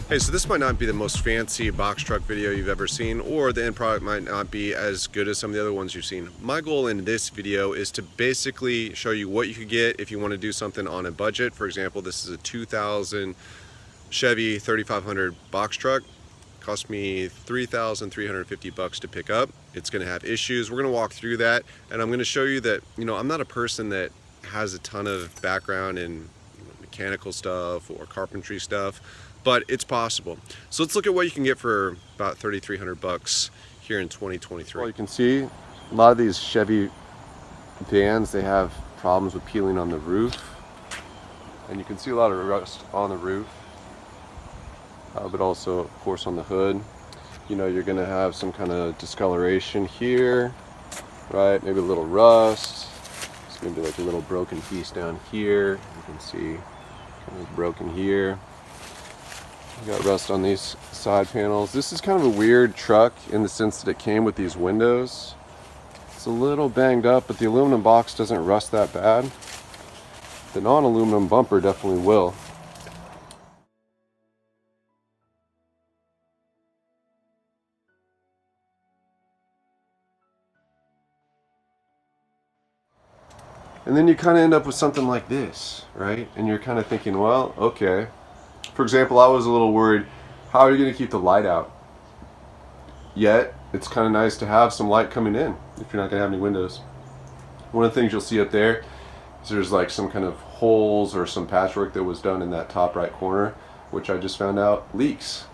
Hey, so this might not be the most fancy box truck video you've ever seen, or the end product might not be as good as some of the other ones you've seen. My goal in this video is to basically show you what you could get if you want to do something on a budget. For example, this is a 2000 Chevy 3500 box truck. Cost me $3,350 to pick up. It's going to have issues. We're going to walk through that, and I'm going to show you that, I'm not a person that has a ton of background in mechanical stuff or carpentry stuff, but it's possible. So let's look at what you can get for about $3,300 here in 2023. Well, you can see a lot of these Chevy vans, they have problems with peeling on the roof, and you can see a lot of rust on the roof, but also of course on the hood. You're gonna have some kind of discoloration here, right? Maybe a little rust. It's maybe like a little broken piece down here. You can see kind of broken here. You got rust on these side panels. This is kind of a weird truck in the sense that it came with these windows. It's a little banged up, but the aluminum box doesn't rust that bad. The non-aluminum bumper definitely will. And then you kind of end up with something like this, right? And you're kind of thinking, well, okay. For example, I was a little worried, how are you going to keep the light out? Yet, it's kind of nice to have some light coming in if you're not going to have any windows. One of the things you'll see up there is there's like some kind of holes or some patchwork that was done in that top right corner, which I just found out leaks.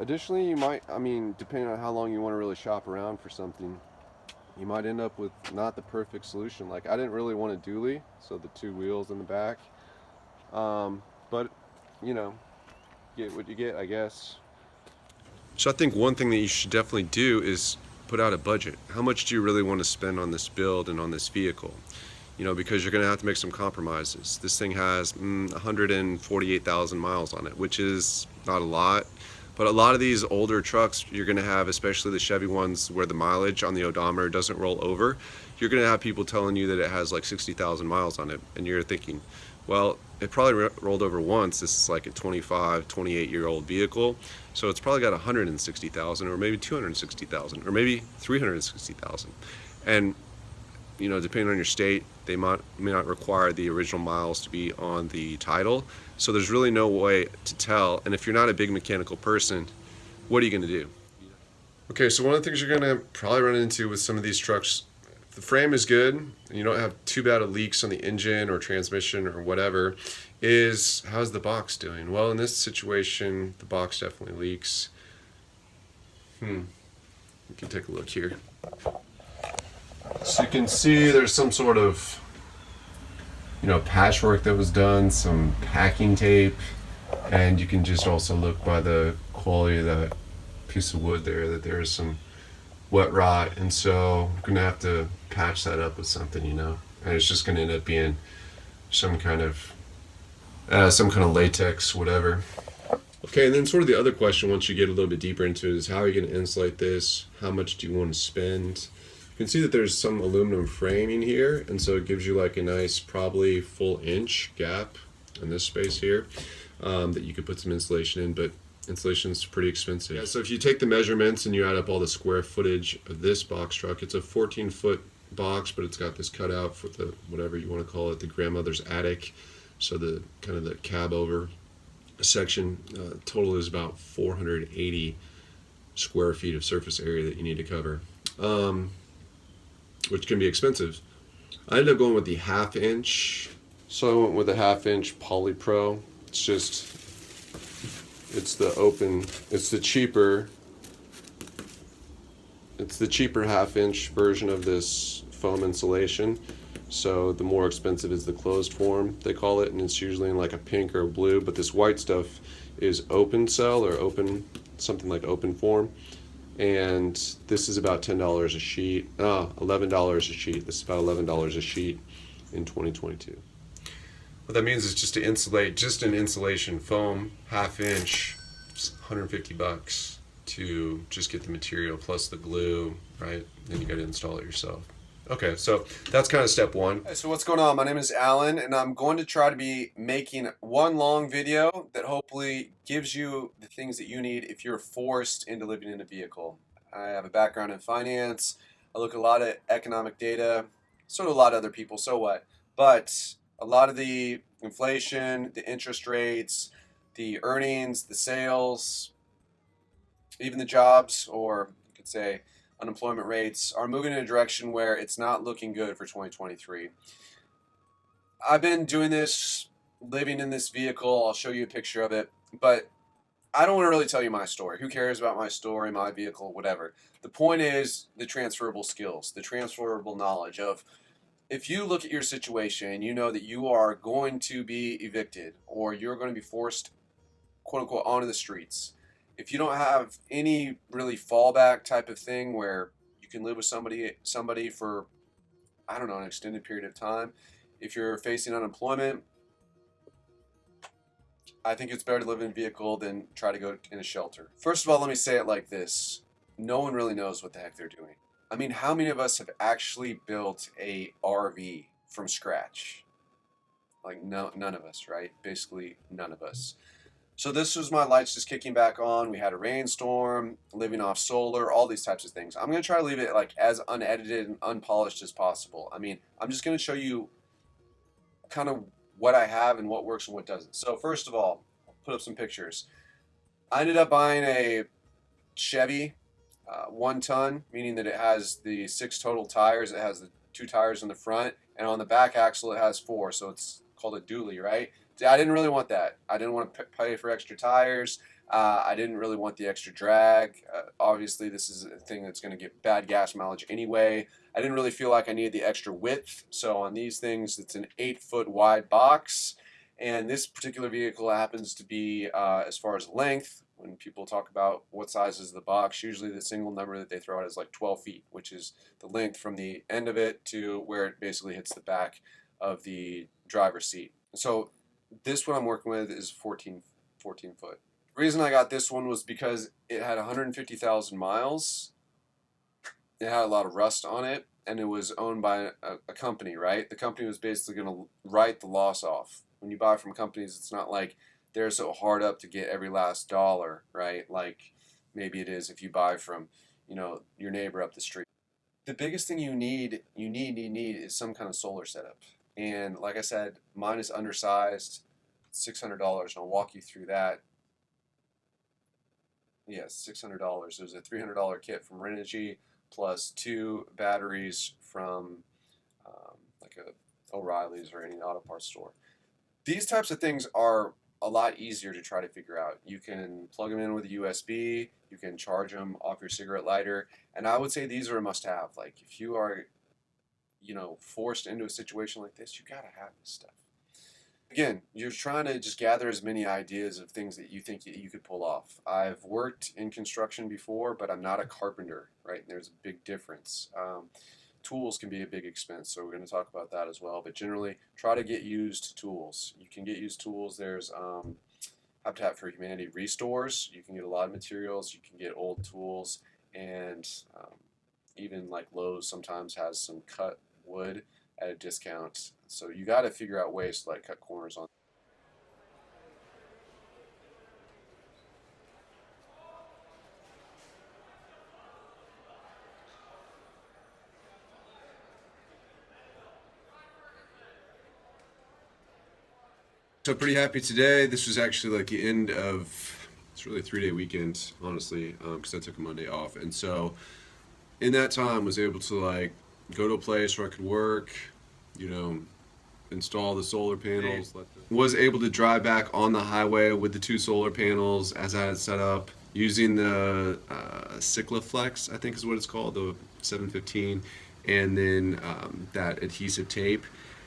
Additionally, you might, depending on how long you want to really shop around for something, you might end up with not the perfect solution. Like, I didn't really want a dually, so the two wheels in the back. But, get what you get, I guess. So I think one thing that you should definitely do is put out a budget. How much do you really want to spend on this build and on this vehicle? Because you're going to have to make some compromises. This thing has 148,000 miles on it, which is not a lot. But a lot of these older trucks, you're going to have, especially the Chevy ones where the mileage on the odometer doesn't roll over, you're going to have people telling you that it has like 60,000 miles on it. And you're thinking, well, it probably rolled over once. This is like a 25, 28-year-old vehicle. So it's probably got 160,000 or maybe 260,000 or maybe 360,000. And depending on your state, they may not require the original miles to be on the title. So there's really no way to tell. And if you're not a big mechanical person, what are you going to do? Okay, so one of the things you're going to probably run into with some of these trucks, if the frame is good and you don't have too bad of leaks on the engine or transmission or whatever, is how's the box doing? Well, in this situation, the box definitely leaks. You can take a look here. So you can see there's some sort of patchwork that was done, some packing tape, and you can just also look by the quality of that piece of wood there that there's some wet rot, and so I'm gonna have to patch that up with something, and it's just gonna end up being some kind of latex, whatever. Okay, and then sort of the other question once you get a little bit deeper into it is how are you going to insulate this? How much do you want to spend? You can see that there's some aluminum framing here, and so it gives you like a nice, probably full inch gap in this space here that you could put some insulation in, but insulation is pretty expensive. Yeah, so if you take the measurements and you add up all the square footage of this box truck, it's a 14-foot box, but it's got this cutout for the, whatever you want to call it, the grandmother's attic. So the kind of the cab over section, total is about 480 square feet of surface area that you need to cover. Which can be expensive. I ended up going with the 1/2 inch. So I went with a 1/2 inch Poly Pro. It's the cheaper 1/2 inch version of this foam insulation. So the more expensive is the closed form, they call it, and it's usually in like a pink or a blue, but this white stuff is open cell or something like open form. And this is about $10 a sheet, $11 a sheet. This is about $11 a sheet in 2022. What that means is just to insulate, just an insulation foam, 1/2 inch, $150 to just get the material plus the glue, right? Then you got to install it yourself. Okay, so that's kind of step one. Hey, so what's going on? My name is Alan, and I'm going to try to be making one long video that hopefully gives you the things that you need if you're forced into living in a vehicle. I have a background in finance. I look at a lot of economic data. So do a lot of other people, so what? But a lot of the inflation, the interest rates, the earnings, the sales, even the jobs, or you could say unemployment rates, are moving in a direction where it's not looking good for 2023. I've been doing this, living in this vehicle. I'll show you a picture of it, but I don't want to really tell you my story. Who cares about my story, my vehicle, whatever? The point is the transferable skills, the transferable knowledge of, if you look at your situation and you know that you are going to be evicted or you're going to be forced, quote unquote, onto the streets, if you don't have any really fallback type of thing where you can live with somebody for, I don't know, an extended period of time, if you're facing unemployment, I think it's better to live in a vehicle than try to go in a shelter. First of all, let me say it like this. No one really knows what the heck they're doing. I mean, how many of us have actually built a RV from scratch? Like, no, none of us, right? Basically, none of us. So this was my lights just kicking back on. We had a rainstorm, living off solar, all these types of things. I'm going to try to leave it like as unedited and unpolished as possible. I mean, I'm just going to show you kind of what I have and what works and what doesn't. So first of all, I'll put up some pictures. I ended up buying a Chevy 1 ton, meaning that it has the 6 total tires. It has the 2 tires in the front, and on the back axle it has 4, so it's called a dually, right? I didn't really want that. I didn't want to pay for extra tires. I didn't really want the extra drag. Obviously, this is a thing that's going to get bad gas mileage anyway. I didn't really feel like I needed the extra width. So on these things, it's an 8-foot wide box. And this particular vehicle happens to be, as far as length, when people talk about what size is the box, usually the single number that they throw out is like 12 feet, which is the length from the end of it to where it basically hits the back of the driver's seat. So this one I'm working with is 14 foot. The reason I got this one was because it had 150,000 miles. It had a lot of rust on it, and it was owned by a company, right? The company was basically going to write the loss off. When you buy from companies, it's not like they're so hard up to get every last dollar, right? Like maybe it is if you buy from, your neighbor up the street. The biggest thing you need is some kind of solar setup. And like I said, mine is undersized, $600, and I'll walk you through that. Yes, $600. There's a $300 kit from Renogy, plus 2 batteries from like a O'Reilly's or any auto parts store. These types of things are a lot easier to try to figure out. You can plug them in with a USB, you can charge them off your cigarette lighter, and I would say these are a must-have. Like if you are, forced into a situation like this, you gotta have this stuff. Again, you're trying to just gather as many ideas of things that you think you could pull off. I've worked in construction before, but I'm not a carpenter, right? And there's a big difference. Tools can be a big expense, so we're going to talk about that as well. But generally, try to get used tools. You can get used tools. There's Habitat for Humanity restores. You can get a lot of materials. You can get old tools, and even like Lowe's sometimes has some cut wood at a discount. So you got to figure out ways to like cut corners on. So pretty happy today. This was actually like the end of, it's really a 3-day weekend, honestly, because I took a Monday off. And so in that time was able to like go to a place where I could work, install the solar panels. Was able to drive back on the highway with the 2 solar panels as I had set up using the Cycloflex, I think is what it's called, the 715, and then that adhesive tape.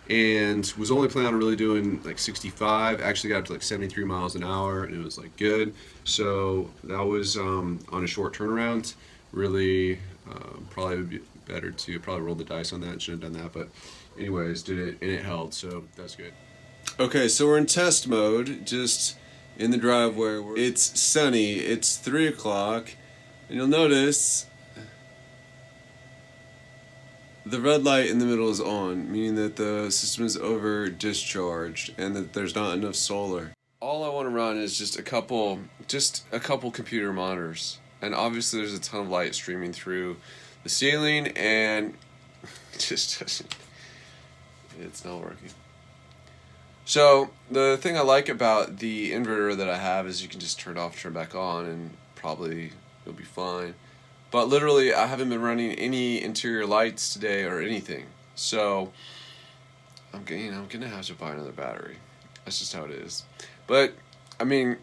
And was only planning on really doing like 65. Actually got up to like 73 miles an hour, and it was like good. So that was on a short turnaround. Really, probably would be better to probably roll the dice on that. Should have done that, but anyways, did it and it held. So that's good. Okay, so we're in test mode, just in the driveway. It's sunny. It's 3 o'clock, and you'll notice the red light in the middle is on, meaning that the system is over discharged and that there's not enough solar. All I want to run is just a couple computer monitors, and obviously there's a ton of light streaming through the ceiling, and it just doesn't. It's not working. So the thing I like about the inverter that I have is you can just turn it off, turn it back on, and probably you'll be fine. But literally, I haven't been running any interior lights today or anything. So I'm gonna have to buy another battery. That's just how it is. But I mean,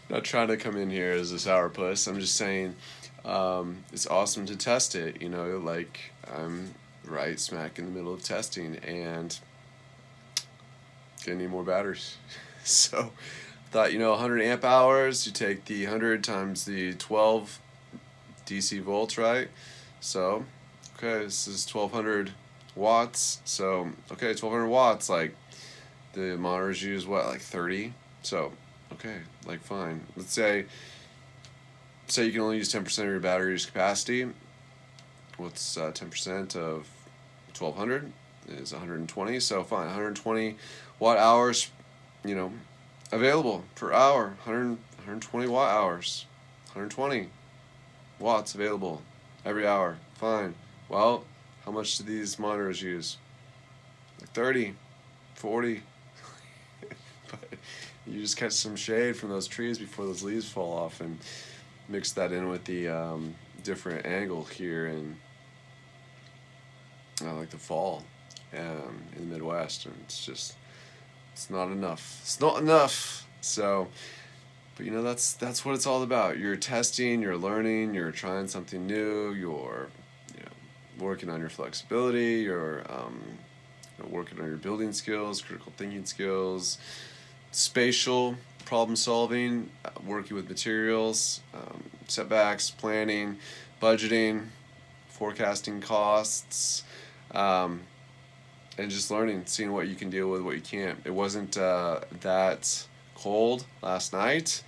not trying to come in here as a sourpuss. I'm just saying, it's awesome to test it. You know, like I'm right smack in the middle of testing, and gonna need more batteries. So thought, 100 amp hours, you take the 100 times the 12 DC volts, right? So, okay, this is 1200 watts. So, okay, 1200 watts, like the monitors use what, like 30? So, okay, like fine. Let's say you can only use 10% of your battery's capacity. What's 10% of 1200 is 120. So fine, 120 watt hours, available per hour. 120 watt hours, 120 watts available every hour. Fine. Well, how much do these monitors use? Like 30, 40. But you just catch some shade from those trees before those leaves fall off, and mix that in with the different angle here in like the fall in the Midwest, and it's not enough. It's not enough. So, but that's what it's all about. You're testing, you're learning, you're trying something new, you're working on your flexibility, you're working on your building skills, critical thinking skills, spatial problem solving, working with materials, setbacks, planning, budgeting, forecasting costs, and just learning, seeing what you can deal with, what you can't. It wasn't that cold last night.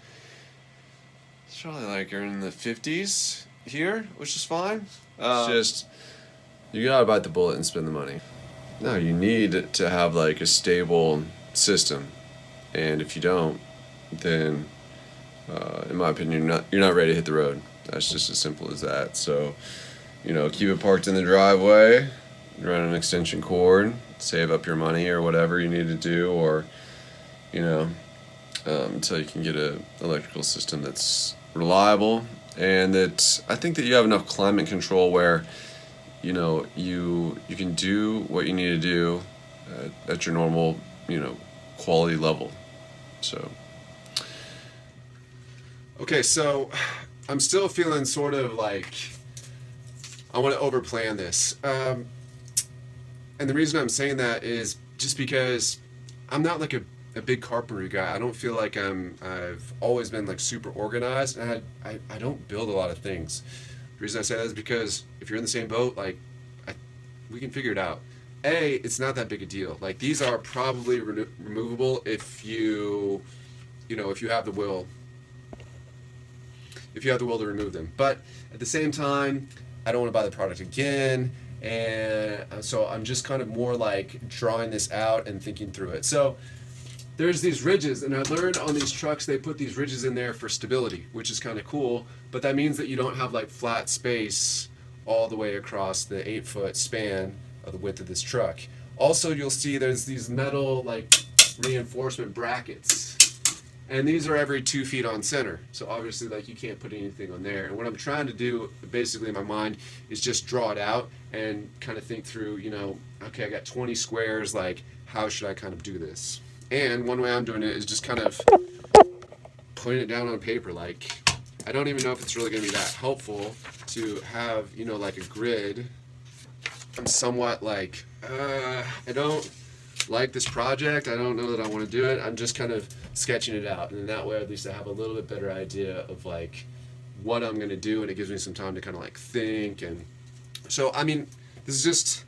It's probably like you're in the 50s here, which is fine. It's just, you gotta bite the bullet and spend the money. No, you need to have like a stable system, and if you don't, then in my opinion, you're not ready to hit the road. That's just as simple as that. So, keep it parked in the driveway, run an extension cord, save up your money or whatever you need to do, or until you can get a electrical system that's reliable, and that I think that you have enough climate control where you can do what you need to do at your normal quality level. So okay, so I'm still feeling sort of like I want to overplan this, and the reason I'm saying that is just because I'm not like a big carpentry guy. I don't feel like I've always been like super organized, and I don't build a lot of things. The reason I say that is because if you're in the same boat, like we can figure it out. It's not that big a deal. Like these are probably removable if you have the will. If you have the will to remove them. But at the same time, I don't want to buy the product again, and so I'm just kind of more like drawing this out and thinking through it. So there's these ridges, and I learned on these trucks they put these ridges in there for stability, which is kind of cool, but that means that you don't have like flat space all the way across the 8-foot span of the width of this truck. Also, you'll see there's these metal like reinforcement brackets, and these are every 2 feet on center. So obviously like you can't put anything on there. And what I'm trying to do basically in my mind is just draw it out and kind of think through, okay, I got 20 squares, like how should I kind of do this? And one way I'm doing it is just kind of putting it down on paper. Like I don't even know if it's really going to be that helpful to have, like a grid. I'm somewhat like, I don't like this project. I don't know that I want to do it. I'm just kind of sketching it out. And in that way, at least I have a little bit better idea of like what I'm going to do. And it gives me some time to kind of like think. And so, I mean, this is just,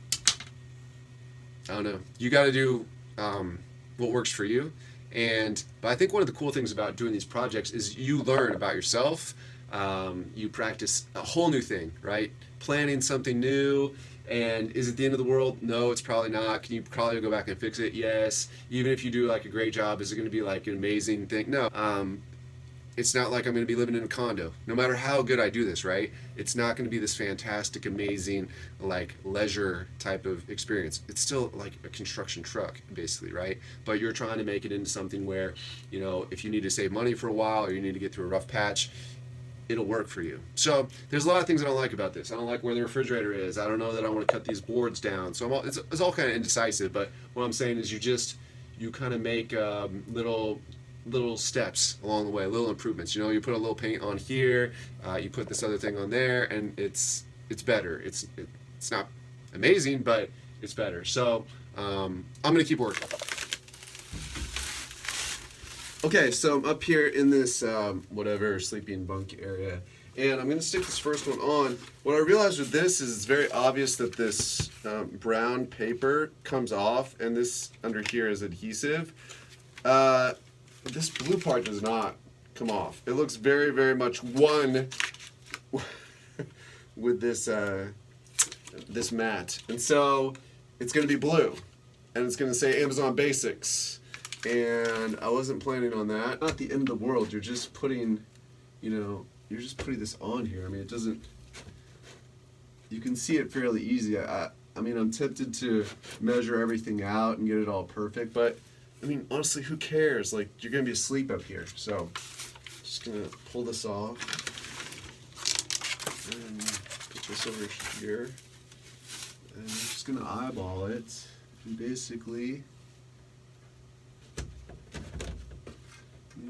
I don't know. You got to do what works for you. But I think one of the cool things about doing these projects is you learn about yourself. You practice a whole new thing, right? planning something new. And is it the end of the world? No, it's probably not. Can you probably go back and fix it? Yes. Even if you do like a great job, is it going to be like an amazing thing? No. It's not like I'm going to be living in a condo. No matter how good I do this, right? It's not going to be this fantastic, amazing, like leisure type of experience. It's still like a construction truck, basically, right? But you're trying to make it into something where, you know, if you need to save money for a while or you need to get through a rough patch, it'll work for you. So there's a lot of things I don't like about this. I don't like where the refrigerator is. I don't know that I want to cut these boards down. So it's all kind of indecisive. But what I'm saying is you kind of make little steps along the way, little improvements. You know, you put a little paint on here, you put this other thing on there, and it's better. It's not amazing, but it's better. So I'm gonna keep working. Okay, so I'm up here in this whatever sleeping bunk area, and I'm gonna stick this first one on. What I realized with this is it's very obvious that this brown paper comes off, and this under here is adhesive. This blue part does not come off. It looks very, very much one with this this mat, and so it's gonna be blue, and it's gonna say Amazon Basics. And I wasn't planning on that. Not the end of the world. You're just putting, you know, you're just putting this on here. I mean, it doesn't. You can see it fairly easy. I mean, I'm tempted to measure everything out and get it all perfect, but I mean, honestly, who cares? Like, you're gonna be asleep up here, so just gonna pull this off and put this over here, and I'm just gonna eyeball it, and basically.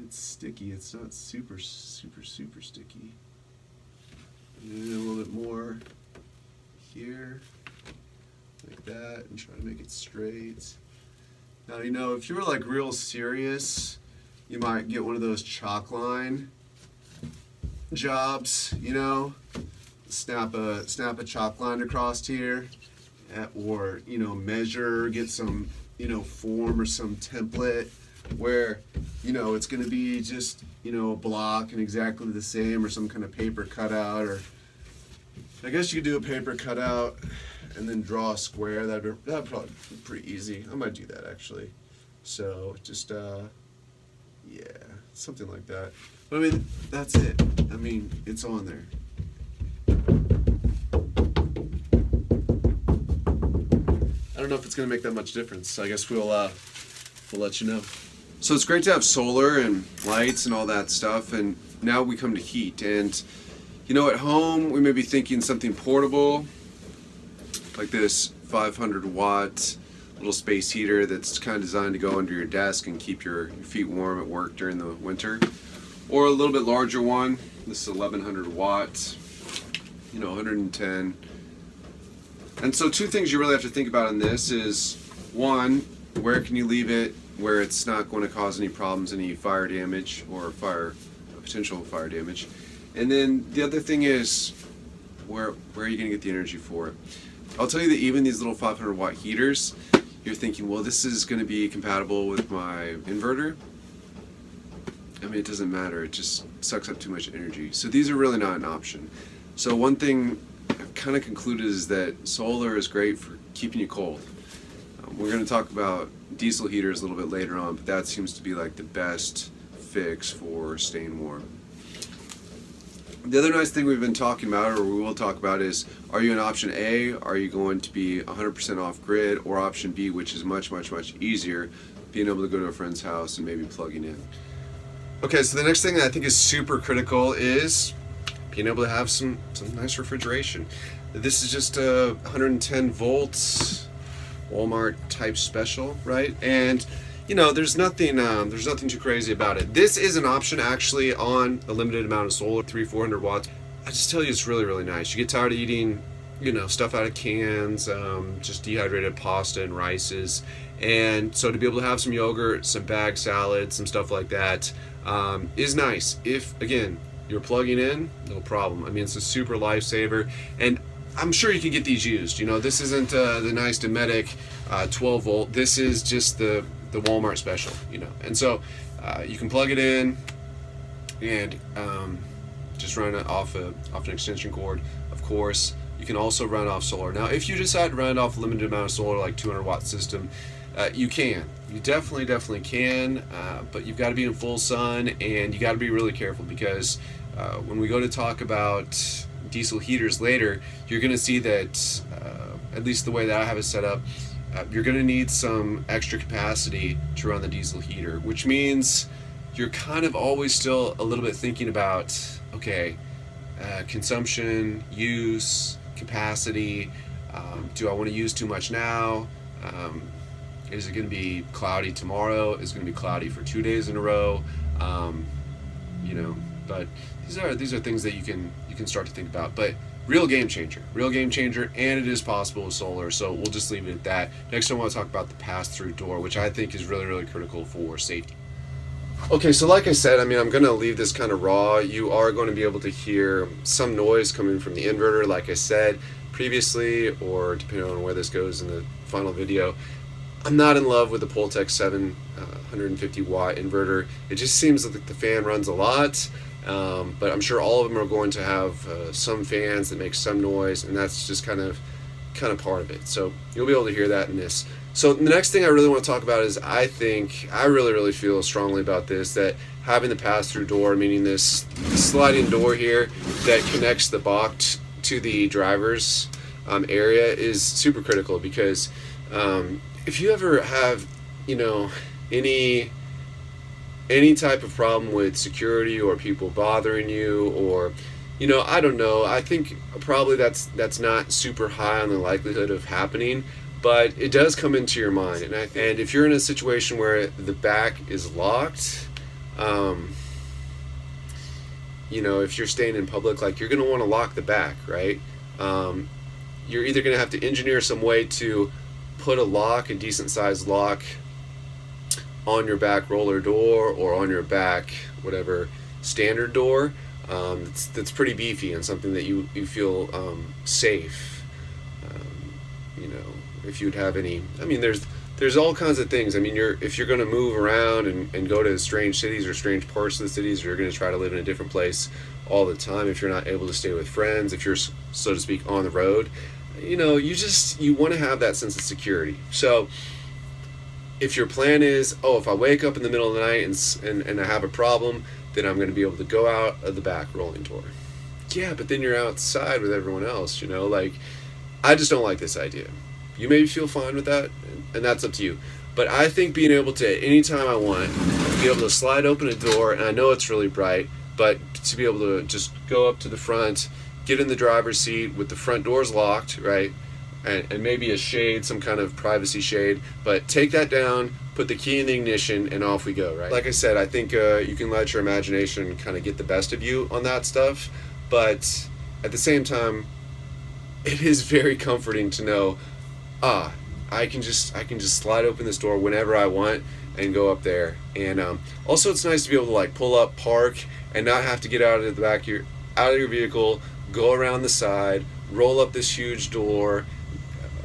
It's sticky. It's not super sticky. And a little bit more here, like that, and try to make it straight. Now, you know, if you were like real serious, you might get one of those chalk line jobs. You know, snap a chalk line across here, or you know, measure, get some form or some template where it's going to be just a block and exactly the same, or some kind of paper cutout, or I guess you could do a paper cutout and then draw a square. That'd probably be pretty easy. I might do that actually. So just yeah, something like that. But I mean, that's it. I mean, it's on there. I don't know if it's going to make that much difference. So I guess we'll let you know. So it's great to have solar and lights and all that stuff, and now we come to heat. And at home we may be thinking something portable, like this 500 watt little space heater that's kind of designed to go under your desk and keep your feet warm at work during the winter, or a little bit larger one. This is 1100 watts, 110. And so two things you really have to think about in this is, one, where can you leave it where it's not going to cause any problems, any fire damage or potential fire damage. And then the other thing is, where are you going to get the energy for it? I'll tell you that even these little 500 watt heaters, you're thinking, well, this is going to be compatible with my inverter. I mean, it doesn't matter. It just sucks up too much energy. So these are really not an option. So one thing I've kind of concluded is that solar is great for keeping you cold. We're going to talk about diesel heaters a little bit later on, but that seems to be like the best fix for staying warm. The other nice thing we've been talking about, or we will talk about, is, are you in option A? Are you going to be 100% off grid, or option B, which is much, much, much easier, being able to go to a friend's house and maybe plugging in? Okay, so the next thing that I think is super critical is being able to have some nice refrigeration. This is just a 110 volts Walmart type special, right? And there's nothing too crazy about it. This is an option actually on a limited amount of solar, 300-400 watts. I just tell you, it's really, really nice. You get tired of eating stuff out of cans, just dehydrated pasta and rices, and so to be able to have some yogurt, some bag salads, some stuff like that is nice. If again you're plugging in, no problem. I mean, it's a super lifesaver, and I'm sure you can get these used. This isn't the nice Dometic 12 volt. This is just the Walmart special. And so you can plug it in and just run it off an extension cord, of course. you can also run off solar. Now, if you decide to run off a limited amount of solar, like 200-watt system, you can. You definitely can, but you've got to be in full sun, and you got to be really careful, because when we go to talk about diesel heaters later, you're going to see that, at least the way that I have it set up, you're going to need some extra capacity to run the diesel heater, which means you're kind of always still a little bit thinking about, okay, consumption, use, capacity. Do I want to use too much now? Is it going to be cloudy tomorrow? Is it going to be cloudy for 2 days in a row? But these are things that you can start to think about. But real game changer, and it is possible with solar. So we'll just leave it at that. Next, I want to talk about the pass-through door, which I think is really critical for safety. Okay, so like I said, I'm going to leave this kind of raw. You are going to be able to hear some noise coming from the inverter, like I said previously, or depending on where this goes in the final video. I'm not in love with the Pultec 750 watt inverter. It just seems like the fan runs a lot, but I'm sure all of them are going to have some fans that make some noise, and that's just kind of part of it. So you'll be able to hear that in this. So the next thing I really want to talk about is, I really feel strongly about this, that having the pass-through door, meaning this sliding door here that connects the box to the driver's area, is super critical, because if you ever have, any type of problem with security or people bothering you, or I don't know, I think probably that's not super high on the likelihood of happening, but it does come into your mind. And if you're in a situation where the back is locked, if you're staying in public, like, you're going to want to lock the back, right? You're either going to have to engineer some way to put a decent sized lock on your back roller door, or on your back whatever standard door, that's pretty beefy and something that you feel safe. If you'd have any, there's all kinds of things. If you're going to move around and go to strange cities or strange parts of the cities, or you're going to try to live in a different place all the time, if you're not able to stay with friends, if you're, so to speak, on the road, you want to have that sense of security. So if your plan is, if I wake up in the middle of the night and I have a problem, then I'm going to be able to go out of the back rolling door. Yeah, but then you're outside with everyone else, I just don't like this idea. You may feel fine with that, and that's up to you. But I think being able to, anytime I want, be able to slide open a door, and I know it's really bright, but to be able to just go up to the front, get in the driver's seat with the front doors locked, right? And maybe a shade, some kind of privacy shade, but take that down, put the key in the ignition, and off we go, right? Like I said, I think you can let your imagination kind of get the best of you on that stuff, but at the same time, it is very comforting to know, I can just slide open this door whenever I want and go up there. And also, it's nice to be able to, like, pull up, park, and not have to get out of the back of your vehicle, go around the side, roll up this huge door,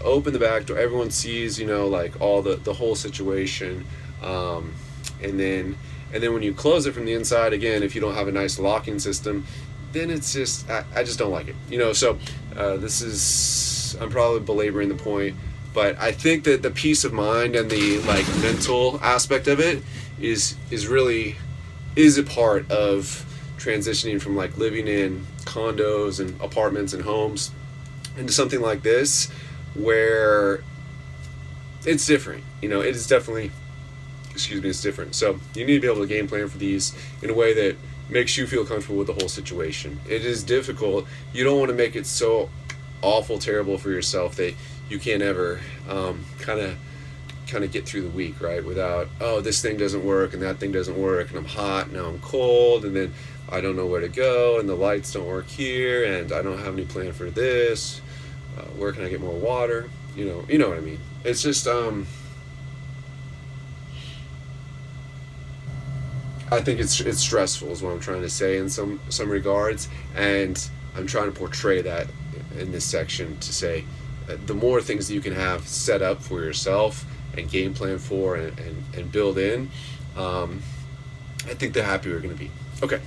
open the back door. Everyone sees, like, all the whole situation, and then when you close it from the inside, again, if you don't have a nice locking system, then it's just, I just don't like it. So I'm probably belaboring the point, but I think that the peace of mind and the, like, mental aspect of it is a part of transitioning from, like, living in condos and apartments and homes into something like this, where it's different. It is definitely, it's different. So you need to be able to game plan for these in a way that makes you feel comfortable with the whole situation. It is difficult. You don't want to make it so awful terrible for yourself that you can't ever kind of get through the week, right, without, this thing doesn't work and that thing doesn't work, and I'm hot, now I'm cold, and then I don't know where to go, and the lights don't work here, and I don't have any plan for this, where can I get more water? You know what I mean. It's just I think it's stressful is what I'm trying to say in some regards, and I'm trying to portray that in this section to say the more things that you can have set up for yourself and game plan for and build in, I think the happier you're going to be. Okay.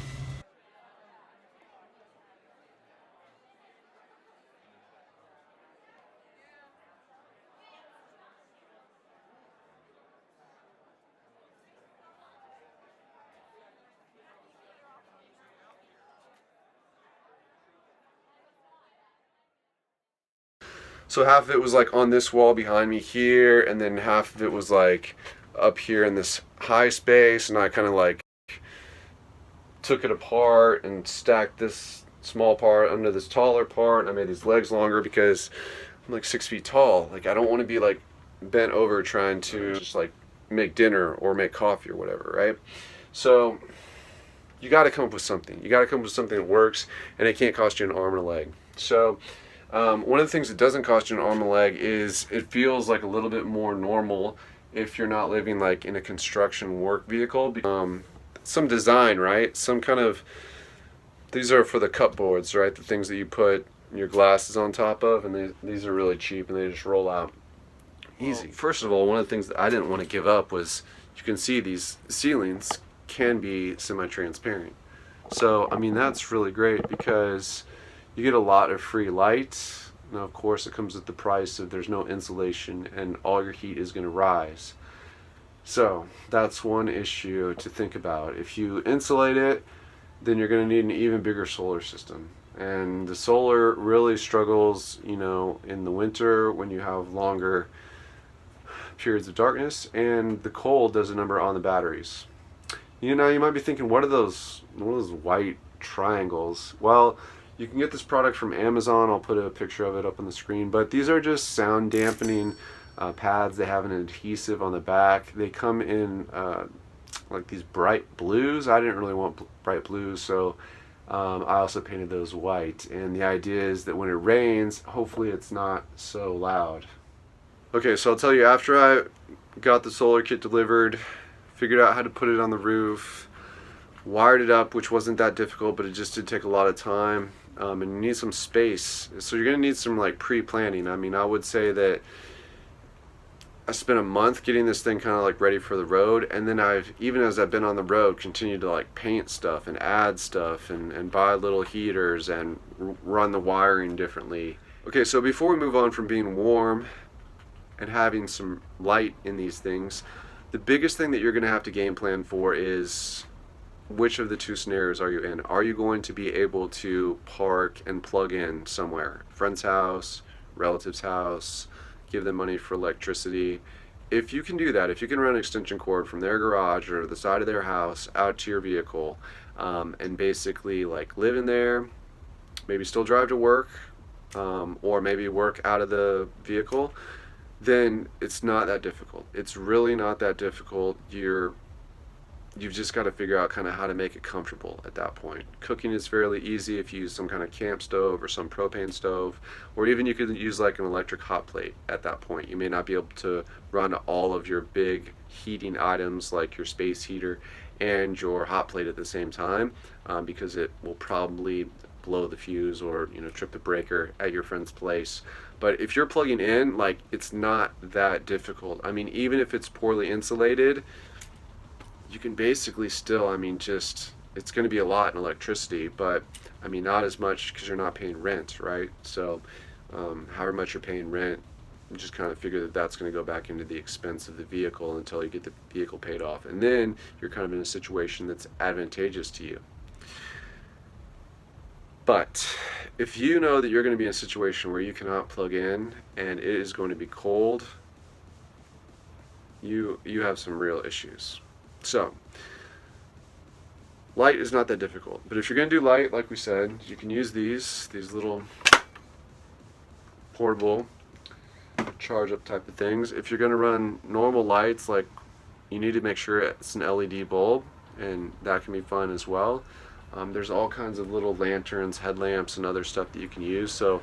So half of it was like on this wall behind me here, and then half of it was like up here in this high space, and I kind of like took it apart and stacked this small part under this taller part, and I made these legs longer because I'm like 6 feet tall. Like, I don't want to be like bent over trying to just like make dinner or make coffee or whatever, right? So you got to come up with something. You got to come up with something that works, and it can't cost you an arm and a leg. So one of the things that doesn't cost you an arm and a leg is it feels like a little bit more normal if you're not living like in a construction work vehicle. Some design, right? Some kind of, these are for the cupboards, right? The things that you put your glasses on top of, and these are really cheap, and they just roll out easy. Well, first of all, one of the things that I didn't want to give up was, you can see these ceilings can be semi-transparent. So, I mean, that's really great because you get a lot of free light. Now, of course, it comes with the price of there's no insulation, and all your heat is going to rise. So that's one issue to think about. If you insulate it, then you're going to need an even bigger solar system. And the solar really struggles, you know, in the winter when you have longer periods of darkness, and the cold does a number on the batteries. You know, you might be thinking, what are those white triangles? Well, you can get this product from Amazon. I'll put a picture of it up on the screen, but these are just sound dampening pads. They have an adhesive on the back. They come in like these bright blues. I didn't really want bright blues, so I also painted those white. And the idea is that when it rains, hopefully it's not so loud. Okay, so I'll tell you, after I got the solar kit delivered, figured out how to put it on the roof, wired it up, which wasn't that difficult, but it just did take a lot of time, and you need some space. So you're gonna need some like pre-planning. I mean, I would say that I spent a month getting this thing kind of like ready for the road, and then even as I've been on the road, continued to like paint stuff and add stuff and buy little heaters and run the wiring differently. Okay, so before we move on from being warm and having some light in these things, the biggest thing that you're going to have to game plan for is, which of the two scenarios are you in? Are you going to be able to park and plug in somewhere? Friend's house, relative's house, give them money for electricity. If you can do that, if you can run an extension cord from their garage or the side of their house out to your vehicle, and basically like live in there, maybe still drive to work, or maybe work out of the vehicle, then it's not that difficult. It's really not that difficult. You've just got to figure out kind of how to make it comfortable at that point. Cooking is fairly easy if you use some kind of camp stove or some propane stove, or even you could use like an electric hot plate at that point. You may not be able to run all of your big heating items like your space heater and your hot plate at the same time, because it will probably blow the fuse or, you know, trip the breaker at your friend's place. But if you're plugging in, like, it's not that difficult. I mean, even if it's poorly insulated, you can basically still, I mean, just, it's going to be a lot in electricity, but I mean, not as much because you're not paying rent, right? So however much you're paying rent, you just kind of figure that that's going to go back into the expense of the vehicle until you get the vehicle paid off. And then you're kind of in a situation that's advantageous to you. But if you know that you're going to be in a situation where you cannot plug in and it is going to be cold, you have some real issues. So light is not that difficult, but if you're going to do light, like we said, you can use these little portable charge up type of things. If you're going to run normal lights, like, you need to make sure it's an LED bulb, and that can be fun as well. There's all kinds of little lanterns, headlamps, and other stuff that you can use, so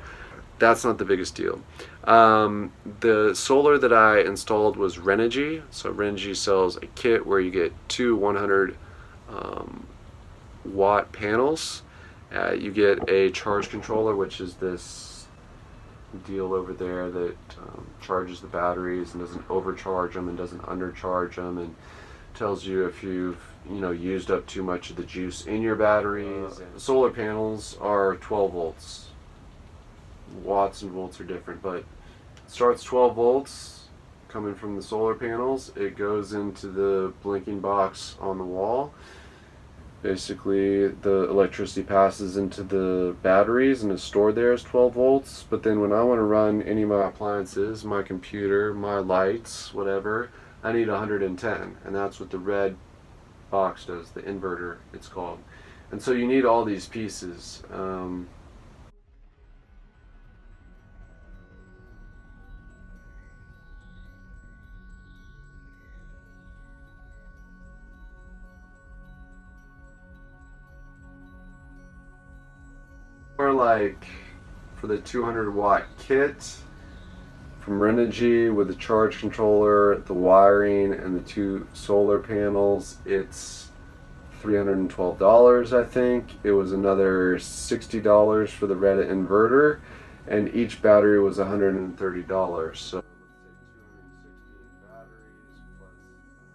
that's not the biggest deal. The solar that I installed was Renogy. So Renogy sells a kit where you get two 100 watt panels. You get a charge controller, which is this deal over there that charges the batteries and doesn't overcharge them and doesn't undercharge them, and tells you if you've used up too much of the juice in your batteries. Solar panels are 12 volts. Watts and volts are different, but it starts 12 volts coming from the solar panels. It goes into the blinking box on the wall, Basically, the electricity passes into the batteries and is stored there as 12 volts. But then when I want to run any of my appliances, my computer, my lights, whatever, I need 110. And that's what the red box does, the inverter, it's called. And so you need all these pieces. Or like for the 200-watt kit from Renogy with the charge controller, the wiring, and the 2 solar panels, it's $312, I think. It was another $60 for the Reddit inverter, and each battery was $130. So let's say 260 batteries plus 290,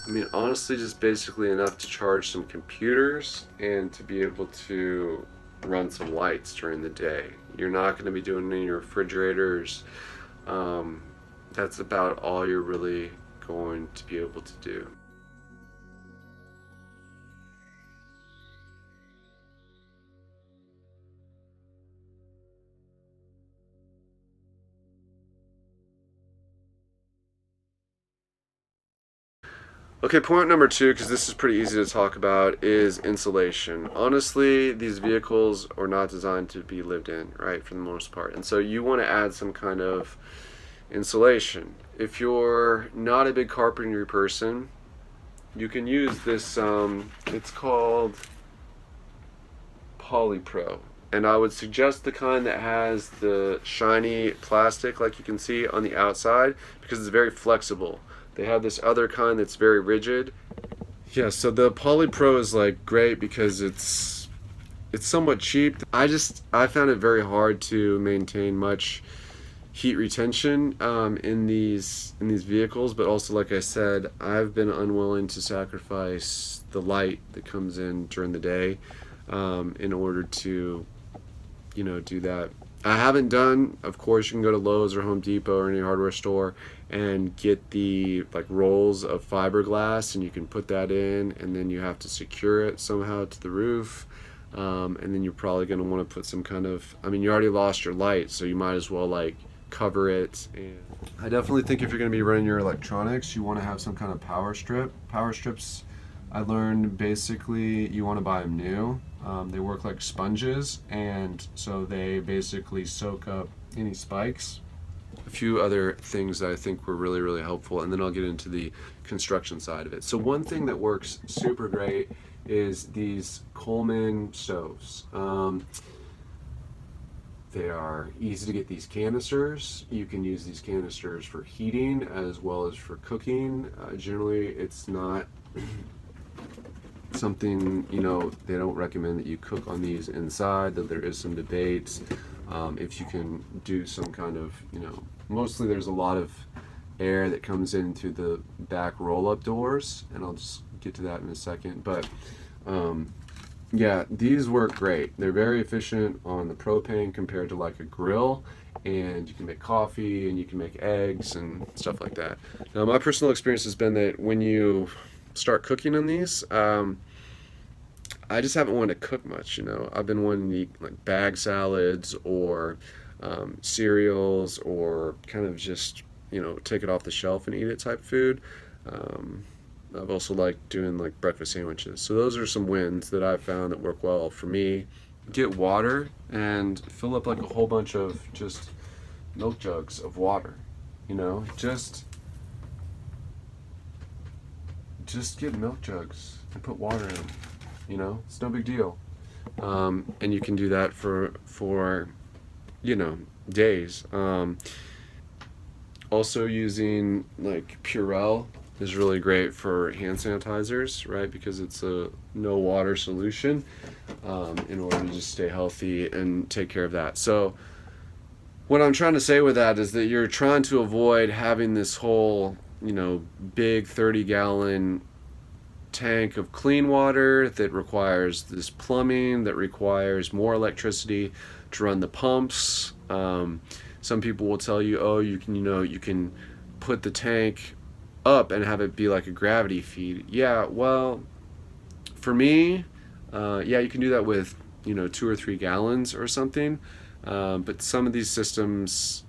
I mean, honestly, just basically enough to charge some computers and to be able to run some lights during the day. You're not going to be doing any refrigerators. That's about all you're really going to be able to do. Okay, point number 2, because this is pretty easy to talk about, is insulation. Honestly, these vehicles are not designed to be lived in, right, for the most part. And so you want to add some kind of insulation. If you're not a big carpentry person, you can use this, it's called Polypro. And I would suggest the kind that has the shiny plastic like you can see on the outside, because it's very flexible. They have this other kind that's very rigid. Yeah, so the Polypro is like great because it's somewhat cheap. I found it very hard to maintain much heat retention in these vehicles, but also, like I said, I've been unwilling to sacrifice the light that comes in during the day in order to do that. I haven't done, of course, you can go to Lowe's or Home Depot or any hardware store and get the like rolls of fiberglass, and you can put that in, and then you have to secure it somehow to the roof, and then you're probably going to want to put some kind of, I mean, you already lost your light, so you might as well like cover it. And I definitely think if you're going to be running your electronics, you want to have some kind of power strip. Power strips, I learned, basically you want to buy them new. They work like sponges, and so they basically soak up any spikes. A few other things that I think were really, really helpful, and then I'll get into the construction side of it. So one thing that works super great is these Coleman stoves. They are easy to get, these canisters. You can use these canisters for heating as well as for cooking. Generally, it's not something, they don't recommend that you cook on these inside, though there is some debate if you can do some kind of, mostly there's a lot of air that comes into the back roll-up doors, and I'll just get to that in a second. But yeah, these work great. They're very efficient on the propane compared to like a grill, and you can make coffee and you can make eggs and stuff like that. Now, my personal experience has been that when you start cooking on these, I just haven't wanted to cook much. I've been wanting to eat like bag salads or cereals, or kind of just take it off the shelf and eat it type food. I've also liked doing like breakfast sandwiches. So those are some wins that I've found that work well for me. Get water and fill up like a whole bunch of just milk jugs of water. Just get milk jugs and put water in them. It's no big deal. And you can do that for days. Also using like Purell is really great for hand sanitizers, right? Because it's a no water solution in order to just stay healthy and take care of that. So what I'm trying to say with that is that you're trying to avoid having this whole big 30-gallon tank of clean water that requires this plumbing, that requires more electricity to run the pumps. Some people will tell you, oh, you can put the tank up and have it be like a gravity feed. Yeah, well, for me, yeah, you can do that with 2 or 3 gallons or something. But some of these systems,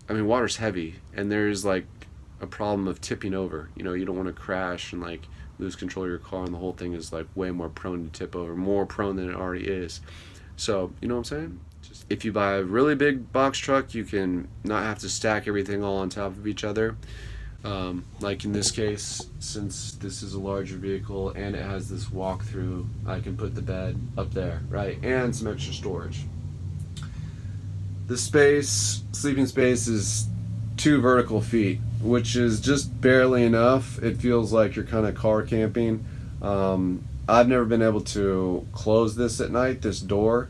I mean, water's heavy, and there's like a problem of tipping over. You don't want to crash and like lose control of your car, and the whole thing is like way more prone to tip over, more prone than it already is. So, you know what I'm saying? Just, if you buy a really big box truck, you can not have to stack everything all on top of each other. Like in this case, since this is a larger vehicle and it has this walk-through, I can put the bed up there, right? And some extra storage. The sleeping space is 2 vertical feet, which is just barely enough. It feels like you're kind of car camping. I've never been able to close this at night, this door,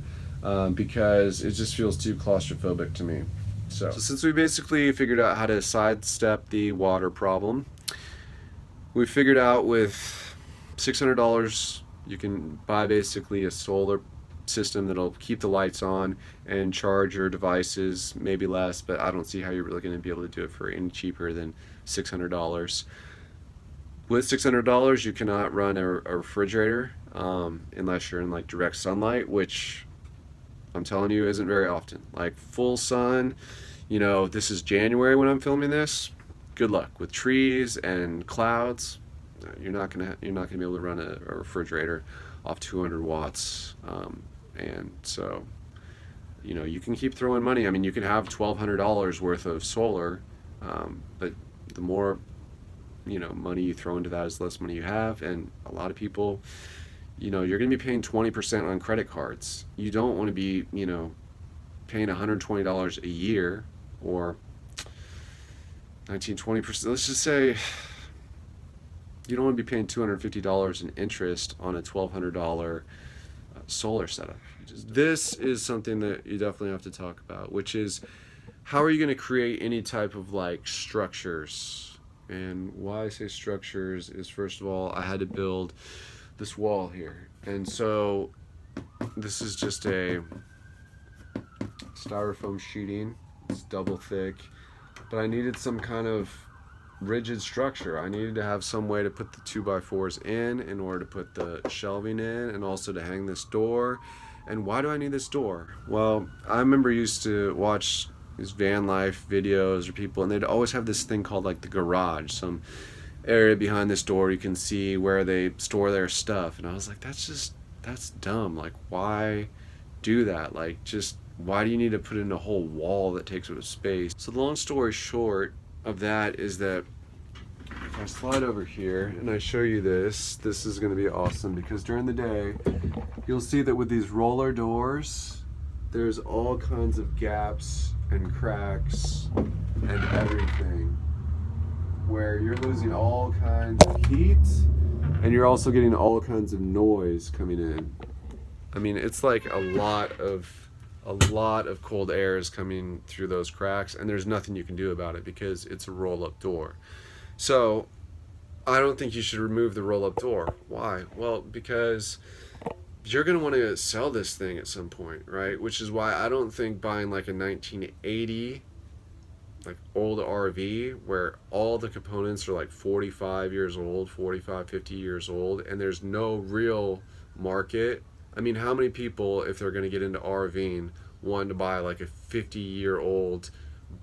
because it just feels too claustrophobic to me. So since we basically figured out how to sidestep the water problem, we figured out with $600 you can buy basically a solar system that'll keep the lights on and charge your devices, maybe less, but I don't see how you're really going to be able to do it for any cheaper than $600. With $600 you cannot run a refrigerator unless you're in like direct sunlight, which I'm telling you isn't very often. Like full sun, this is January when I'm filming this. Good luck with trees and clouds. You're not gonna be able to run a refrigerator off 200 watts. And so, you can keep throwing money. I mean, you can have $1,200 worth of solar, but the more money you throw into that is less money you have. And a lot of people, you're going to be paying 20% on credit cards. You don't want to be, paying $120 a year, or 20%. Let's just say you don't want to be paying $250 in interest on a $1,200 solar setup. This is something that you definitely have to talk about, which is how are you going to create any type of like structures? And why I say structures is, first of all, I had to build this wall here, and so this is just a styrofoam sheeting. It's double thick, but I needed some kind of rigid structure. I needed to have some way to put the 2x4s in order to put the shelving in, and also to hang this door. And why do I need this door? Well, I remember used to watch these van life videos or people, and they'd always have this thing called like the garage, some area behind this door you can see where they store their stuff. And I was like, that's dumb. Like, why do that? Like, just why do you need to put in a whole wall that takes up space? So the long story short of that is that if I slide over here and I show you this is going to be awesome, because during the day you'll see that with these roller doors there's all kinds of gaps and cracks and everything, where you're losing all kinds of heat and you're also getting all kinds of noise coming in. I mean, it's like a lot of cold air is coming through those cracks, and there's nothing you can do about it because it's a roll-up door. So I don't think you should remove the roll-up door. Why? Well, because you're going to want to sell this thing at some point, right? Which is why I don't think buying like a 1980 like old RV where all the components are like 45 years old, 45, 50 years old, and there's no real market. I mean, how many people, if they're going to get into RVing, want to buy like a 50-year-old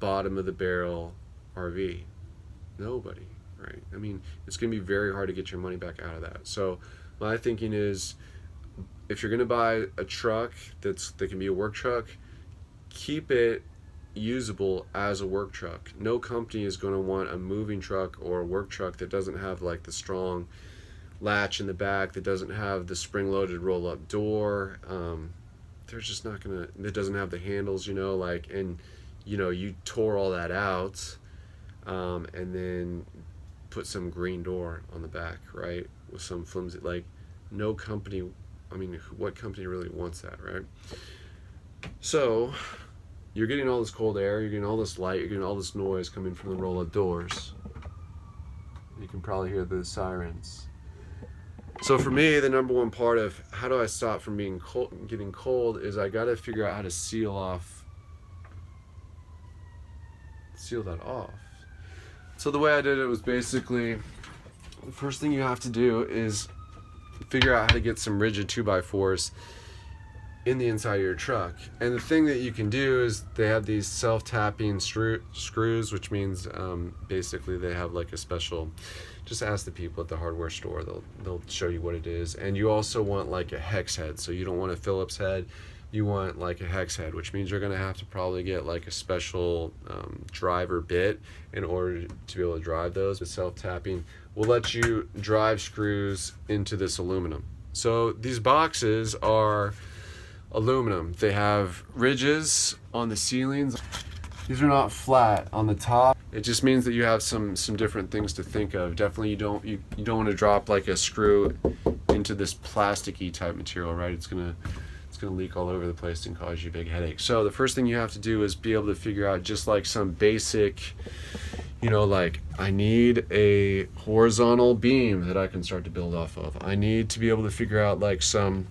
bottom of the barrel RV? Nobody, right? I mean, it's going to be very hard to get your money back out of that. So my thinking is, if you're going to buy a truck that can be a work truck, keep it usable as a work truck. No company is going to want a moving truck or a work truck that doesn't have like the strong latch in the back, that doesn't have the spring-loaded roll-up door. They're just not gonna. That doesn't have the handles, and you tore all that out, and then put some green door on the back, right, with some flimsy. Like, no company. I mean, what company really wants that, right? So you're getting all this cold air, you're getting all this light, you're getting all this noise coming from the roll-up doors. You can probably hear the sirens. So for me, the number one part of how do I stop from being cold, getting cold, is I got to figure out how to seal that off. So the way I did it was basically, the first thing you have to do is figure out how to get some rigid 2x4s in the inside of your truck. And the thing that you can do is they have these self-tapping screws, which means basically they have like a special, just ask the people at the hardware store, they'll show you what it is. And you also want like a hex head, so you don't want a Phillips head, you want like a hex head, which means you're gonna have to probably get like a special driver bit in order to be able to drive those. The self-tapping will let you drive screws into this aluminum. So these boxes are aluminum. They have ridges on the ceilings. These are not flat on the top. It just means that you have some different things to think of. Definitely you don't want to drop like a screw into this plasticky type material, right? It's gonna leak all over the place and cause you a big headache. So the first thing you have to do is be able to figure out just like some basic, like I need a horizontal beam that I can start to build off of. I need to be able to figure out like some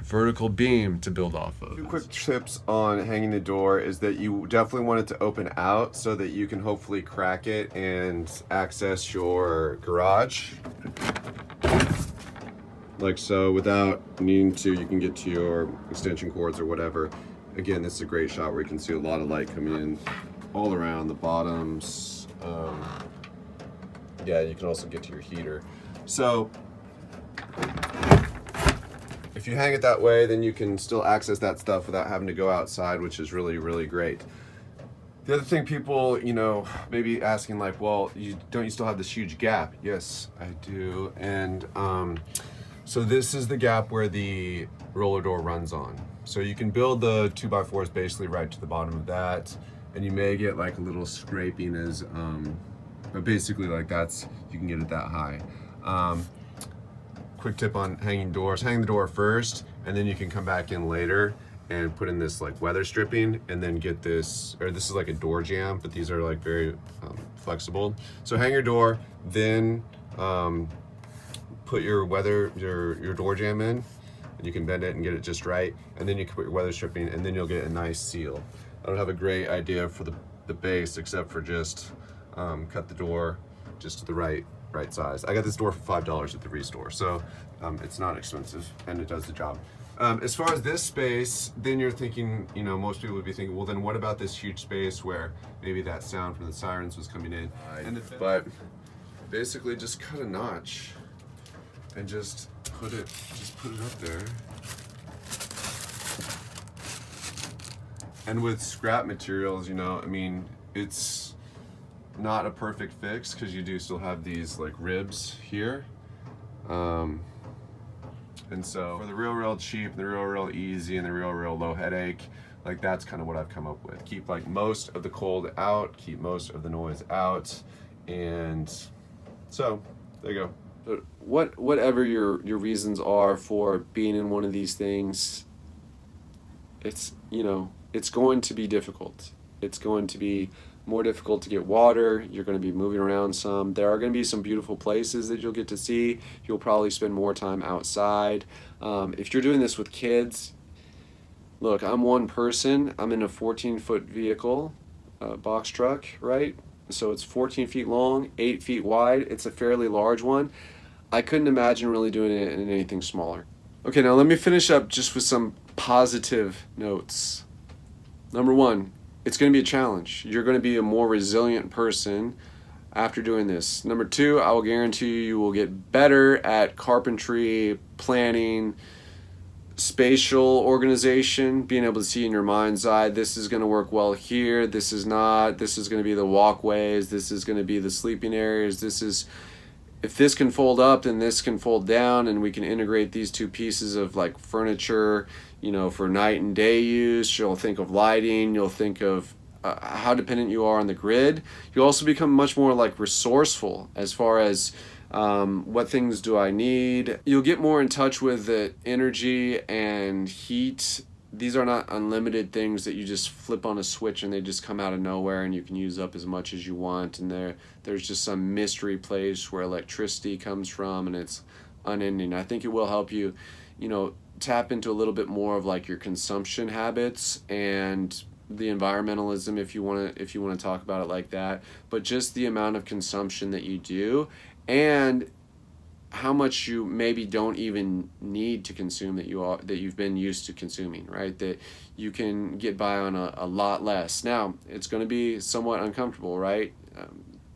vertical beam to build off of. 2 quick tips on hanging the door is that you definitely want it to open out so that you can hopefully crack it and access your garage. Like so, without needing to, you can get to your extension cords or whatever. Again, this is a great shot where you can see a lot of light coming in all around the bottoms. Yeah, you can also get to your heater. So if you hang it that way, then you can still access that stuff without having to go outside, which is really, really great. The other thing people, maybe asking like, well, don't you still have this huge gap? Yes, I do. And so this is the gap where the roller door runs on. So you can build the 2x4s basically right to the bottom of that, and you may get like a little scraping as, but basically like you can get it that high. Quick tip on hanging doors: hang the door first, and then you can come back in later and put in this like weather stripping, and then get this, or this is like a door jamb, but these are like very flexible. So hang your door, then put your door jamb in, and you can bend it and get it just right, and then you can put your weather stripping, and then you'll get a nice seal. I don't have a great idea for the base except for just cut the door just to the right size. I got this door for $5 at the ReStore, so it's not expensive and it does the job. As far as this space, then you're thinking, most people would be thinking, well, then what about this huge space where maybe that sound from the sirens was coming in? But basically just cut a notch and just put it up there. And with scrap materials, it's not a perfect fix because you do still have these like ribs here. And so for the real cheap, the real easy, and the real low headache, like that's kind of what I've come up with. Keep like most of the cold out, keep most of the noise out, and so there you go. But whatever your reasons are for being in one of these things, it's it's going to be difficult. It's going to be more difficult to get water. You're going to be moving around some. There are going to be some beautiful places that you'll get to see. You'll probably spend more time outside. If you're doing this with kids, look, I'm one person. I'm in a 14-foot vehicle, box truck, right? So it's 14 feet long, 8 feet wide. It's a fairly large one. I couldn't imagine really doing it in anything smaller. Okay, now let me finish up just with some positive notes. Number one, it's going to be a challenge. You're going to be a more resilient person after doing this. Number two, I will guarantee you will get better at carpentry, planning, spatial organization, being able to see in your mind's eye, this is going to work well here, this is not, this is going to be the walkways, this is going to be the sleeping areas, if this can fold up, then this can fold down, and we can integrate these two pieces of like furniture, for night and day use. You'll think of lighting, you'll think of how dependent you are on the grid. You'll also become much more like resourceful as far as what things do I need. You'll get more in touch with the energy and heat these are not unlimited things that you just flip on a switch and they just come out of nowhere and you can use up as much as you want, and there's just some mystery place where electricity comes from and it's unending. I think it will help you, you know, tap into a little bit more of like your consumption habits and the environmentalism, if you want to talk about it like that, but just the amount of consumption that you do, and how much you maybe don't even need to consume that you've been used to consuming, right? That you can get by on a lot less. Now it's going to be somewhat uncomfortable, right?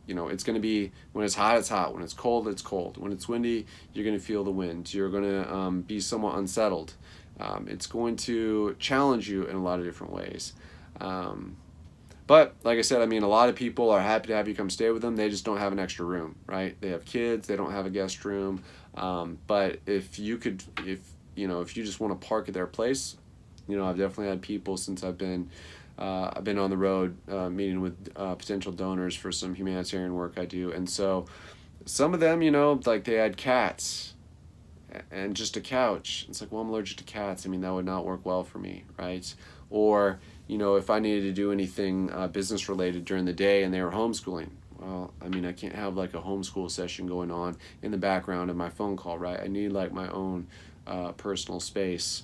You know, it's going to be, when it's hot, it's hot. When it's cold, it's cold. When it's windy, you're going to feel the wind. You're going to be somewhat unsettled. It's going to challenge you in a lot of different ways. But like I said, I mean, a lot of people are happy to have you come stay with them. They just don't have an extra room, right? They have kids. They don't have a guest room. But if you just want to park at their place, you know, I've definitely had people since I've been on the road meeting with potential donors for some humanitarian work I do. And so some of them, you know, like they had cats and just a couch. It's like, well, I'm allergic to cats. I mean, that would not work well for me, right? Or, you know, if I needed to do anything business related during the day and they were homeschooling, well, I mean, I can't have like a homeschool session going on in the background of my phone call, right? I need like my own personal space.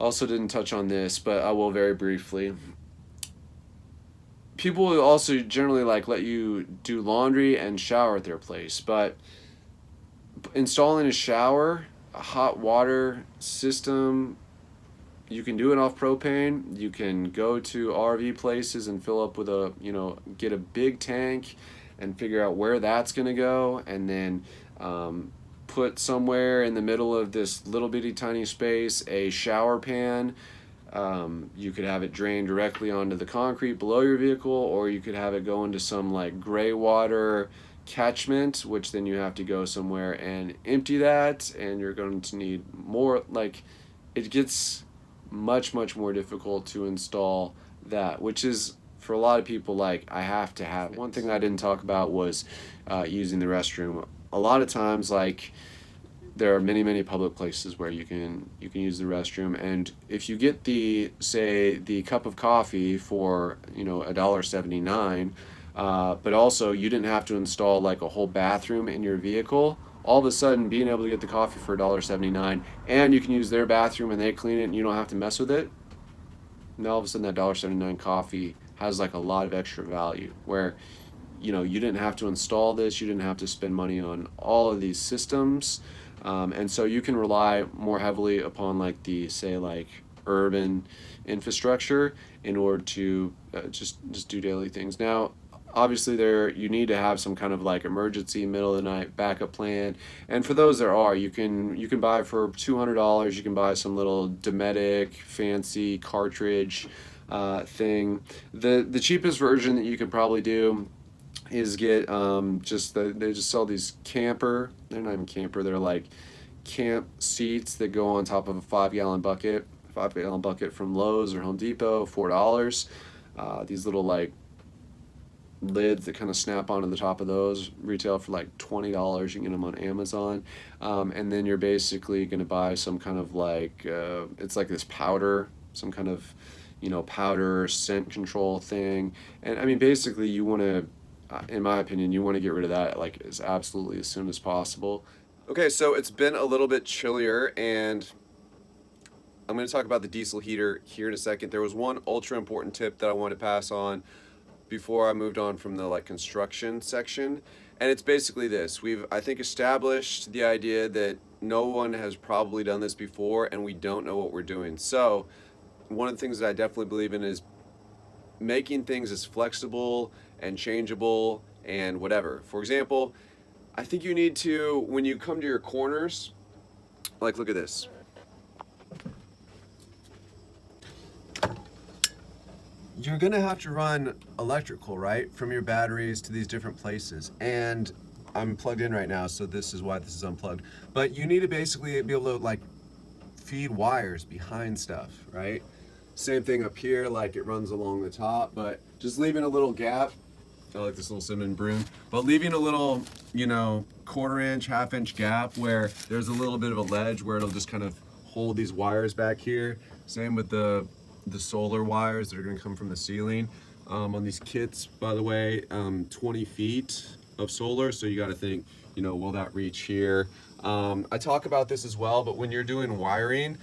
Also didn't touch on this, but I will very briefly. People will also generally like let you do laundry and shower at their place, but installing a hot water system, you can do it off propane. You can go to RV places and fill up with get a big tank and figure out where that's going to go, and then put somewhere in the middle of this little bitty tiny space a shower pan. You could have it drain directly onto the concrete below your vehicle, or you could have it go into some like gray water catchment, which then you have to go somewhere and empty that, and you're going to need more. Like, it gets much more difficult to install that, which is for a lot of people like, I have to have it. One thing I didn't talk about was using the restroom. A lot of times, like, there are many public places where you can use the restroom, and if you get the cup of coffee for $1.79, but also you didn't have to install like a whole bathroom in your vehicle, all of a sudden being able to get the coffee for $1.79 and you can use their bathroom and they clean it and you don't have to mess with it, now all of a sudden that $1.79 coffee has like a lot of extra value, where you didn't have to install this, you didn't have to spend money on all of these systems, and so you can rely more heavily upon like the urban infrastructure in order to just do daily things. Now obviously you need to have some kind of like emergency middle of the night backup plan, and for those you can buy for $200. You can buy some little Dometic fancy cartridge thing. The cheapest version that you could probably do is get they just sell these camper, they're not even camper, they're like camp seats that go on top of a 5-gallon bucket from Lowe's or Home Depot, $4. These little like lids that kind of snap onto the top of those retail for like $20. You can get them on Amazon, and then you're basically going to buy some kind of like it's like this powder, some kind of powder scent control thing. And I mean, basically you want to, in my opinion, you want to get rid of that like as soon as possible. Okay, so it's been a little bit chillier, and I'm going to talk about the diesel heater here in a second. There was one ultra important tip that I wanted to pass on before I moved on from the like construction section, and it's basically this. We've, I think, established the idea that no one has probably done this before and we don't know what we're doing. So one of the things that I definitely believe in is making things as flexible and changeable and whatever. For example, I think you need to, when you come to your corners, like look at this. You're gonna have to run electrical, right, from your batteries to these different places. And I'm plugged in right now, so this is why this is unplugged. But you need to basically be able to like feed wires behind stuff, right? Same thing up here, like it runs along the top, but just leaving a little gap. I like this little cinnamon broom, but leaving a little, 1/4 inch, 1/2 inch gap where there's a little bit of a ledge where it'll just kind of hold these wires back here. Same with the solar wires that are going to come from the ceiling. On these kits, by the way, 20 feet of solar, so you got to think, you know, will that reach here? I talk about this as well, but when you're doing wiring,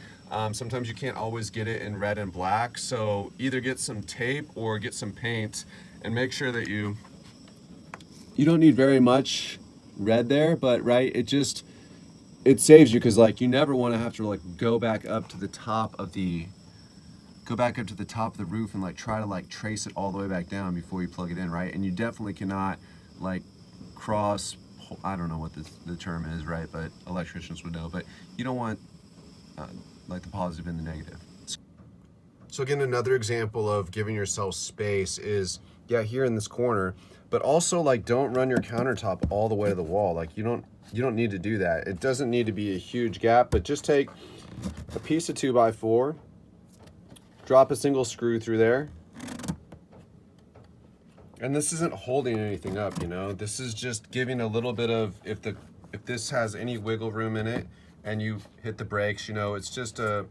sometimes you can't always get it in red and black, so either get some tape or get some paint and make sure that you don't need very much red there, but right, it saves you, because like you never want to have to like go back up to the top of the roof and like try to like trace it all the way back down before you plug it in, right? And you definitely cannot like cross, I don't know what the term is, right? But electricians would know. But you don't want like the positive and the negative. So again, another example of giving yourself space is, yeah, here in this corner, but also like don't run your countertop all the way to the wall. Like you don't need to do that. It doesn't need to be a huge gap, but just take a piece of 2x4, drop a single screw through there. And this isn't holding anything up, you know? This is just giving a little bit of, if this has any wiggle room in it and you hit the brakes, you know, it's just a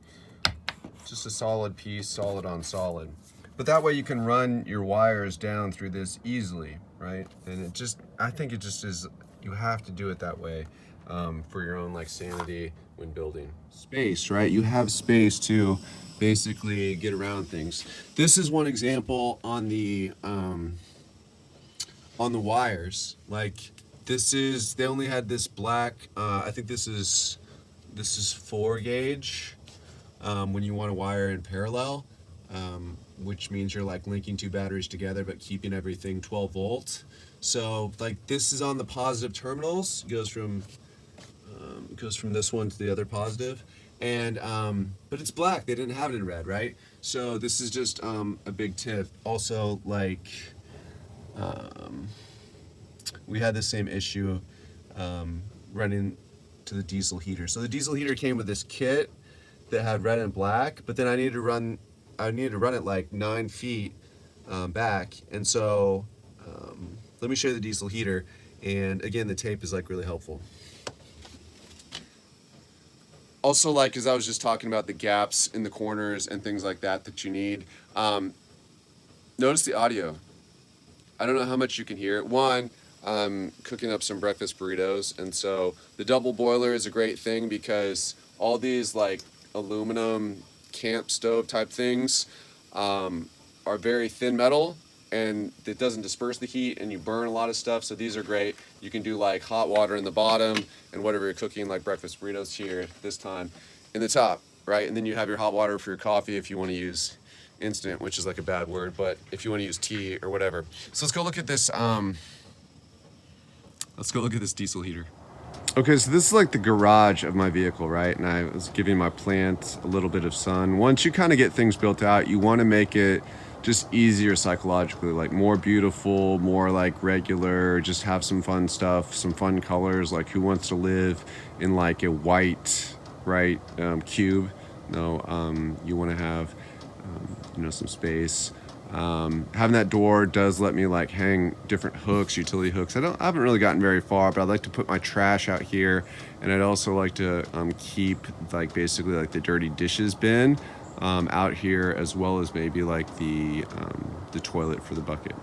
solid piece, solid on solid. But that way you can run your wires down through this easily, right? And I think it just is, you have to do it that way for your own like sanity when building. Space, right? You have space to basically get around things. This is one example on the wires. Like they only had this black, I think this is 4 gauge when you want to wire in parallel, which means you're like linking 2 batteries together but keeping everything 12 volt. So like this is on the positive terminals, goes from this one to the other positive, and but it's black, they didn't have it in red, right? So this is just a big tip. Also, like we had the same issue running to the diesel heater. So the diesel heater came with this kit that had red and black, but then I needed to run it like 9 feet back, and so let me show you the diesel heater. And again, the tape is like really helpful. Also, like, as I was just talking about the gaps in the corners and things like that you need, notice the audio. I don't know how much you can hear it. One, I'm cooking up some breakfast burritos, and so the double boiler is a great thing because all these like aluminum camp stove type things are very thin metal, and it doesn't disperse the heat, and you burn a lot of stuff. So these are great. You can do like hot water in the bottom, and whatever you're cooking, like breakfast burritos here this time, in the top, right? And then you have your hot water for your coffee if you want to use instant, which is like a bad word, but if you want to use tea or whatever. So let's go look at this. Let's go look at this diesel heater. Okay, so this is like the garage of my vehicle, right? And I was giving my plant a little bit of sun. Once you kind of get things built out, you want to make it just easier psychologically, like more beautiful, more like regular, just have some fun stuff, some fun colors. Like who wants to live in like a white, right, cube? No, you want to have, you know, some space. Having that door does let me like hang different hooks, utility hooks. I haven't really gotten very far, but I'd like to put my trash out here, and I'd also like to keep like basically like the dirty dishes bin out here, as well as maybe like the toilet for the bucket.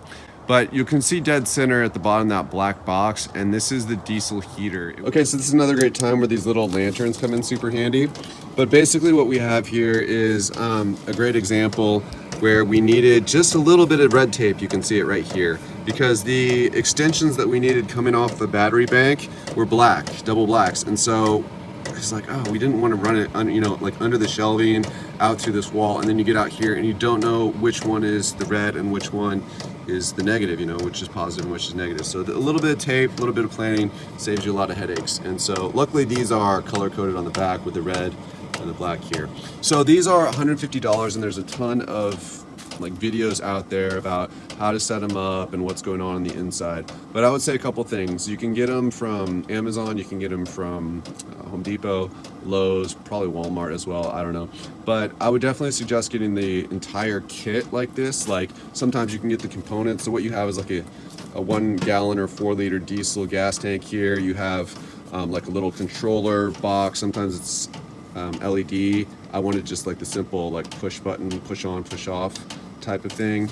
But you can see dead center at the bottom of that black box, and this is the diesel heater. Okay, so this is another great time where these little lanterns come in super handy. But basically what we have here is a great example where we needed just a little bit of red tape. You can see it right here, because the extensions that we needed coming off the battery bank were black, double blacks. And so it's like, oh, we didn't want to run it, you know, like under the shelving out to this wall, and then you get out here and you don't know which one is the red and which one is the negative, you know, which is positive and which is negative. So a little bit of tape, a little bit of planning saves you a lot of headaches. And so luckily these are color coded on the back with the red and the black here. So these are $150, and there's a ton of like videos out there about how to set them up and what's going on the inside. But I would say a couple things. You can get them from Amazon, you can get them from Home Depot, Lowe's, probably Walmart as well, I don't know. But I would definitely suggest getting the entire kit like this. Like sometimes you can get the components. So what you have is like a 1 gallon or 4 liter diesel gas tank here. You have like a little controller box. Sometimes it's LED. I wanted just like the simple like push button, push on, push off type of thing.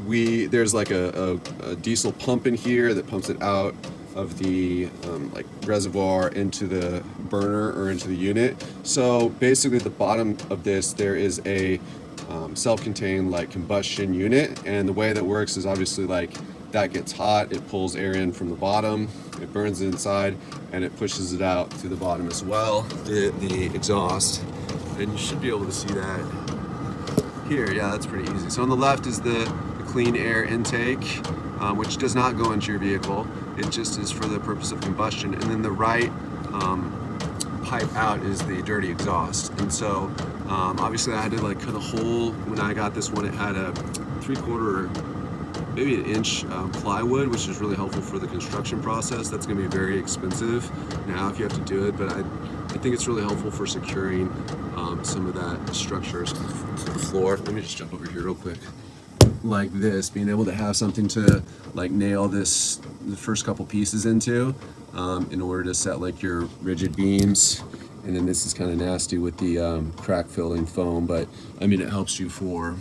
There's like a diesel pump in here that pumps it out of the like reservoir into the burner or into the unit. So basically at the bottom of this there is a self-contained like combustion unit, and the way that works is obviously like that gets hot, it pulls air in from the bottom, it burns it inside, and it pushes it out through the bottom as well, the exhaust. And you should be able to see that here. Yeah, that's pretty easy. So on the left is the clean air intake, which does not go into your vehicle. It just is for the purpose of combustion. And then the right pipe out is the dirty exhaust. And so obviously I had to like cut a hole. When I got this one, it had a 3/4, maybe an inch plywood, which is really helpful for the construction process. That's gonna be very expensive now if you have to do it, but I think it's really helpful for securing some of that structures to the floor. Let me just jump over here real quick. Like this, being able to have something to like nail the first couple pieces into in order to set like your rigid beams. And then this is kind of nasty with the crack filling foam, but I mean it helps you for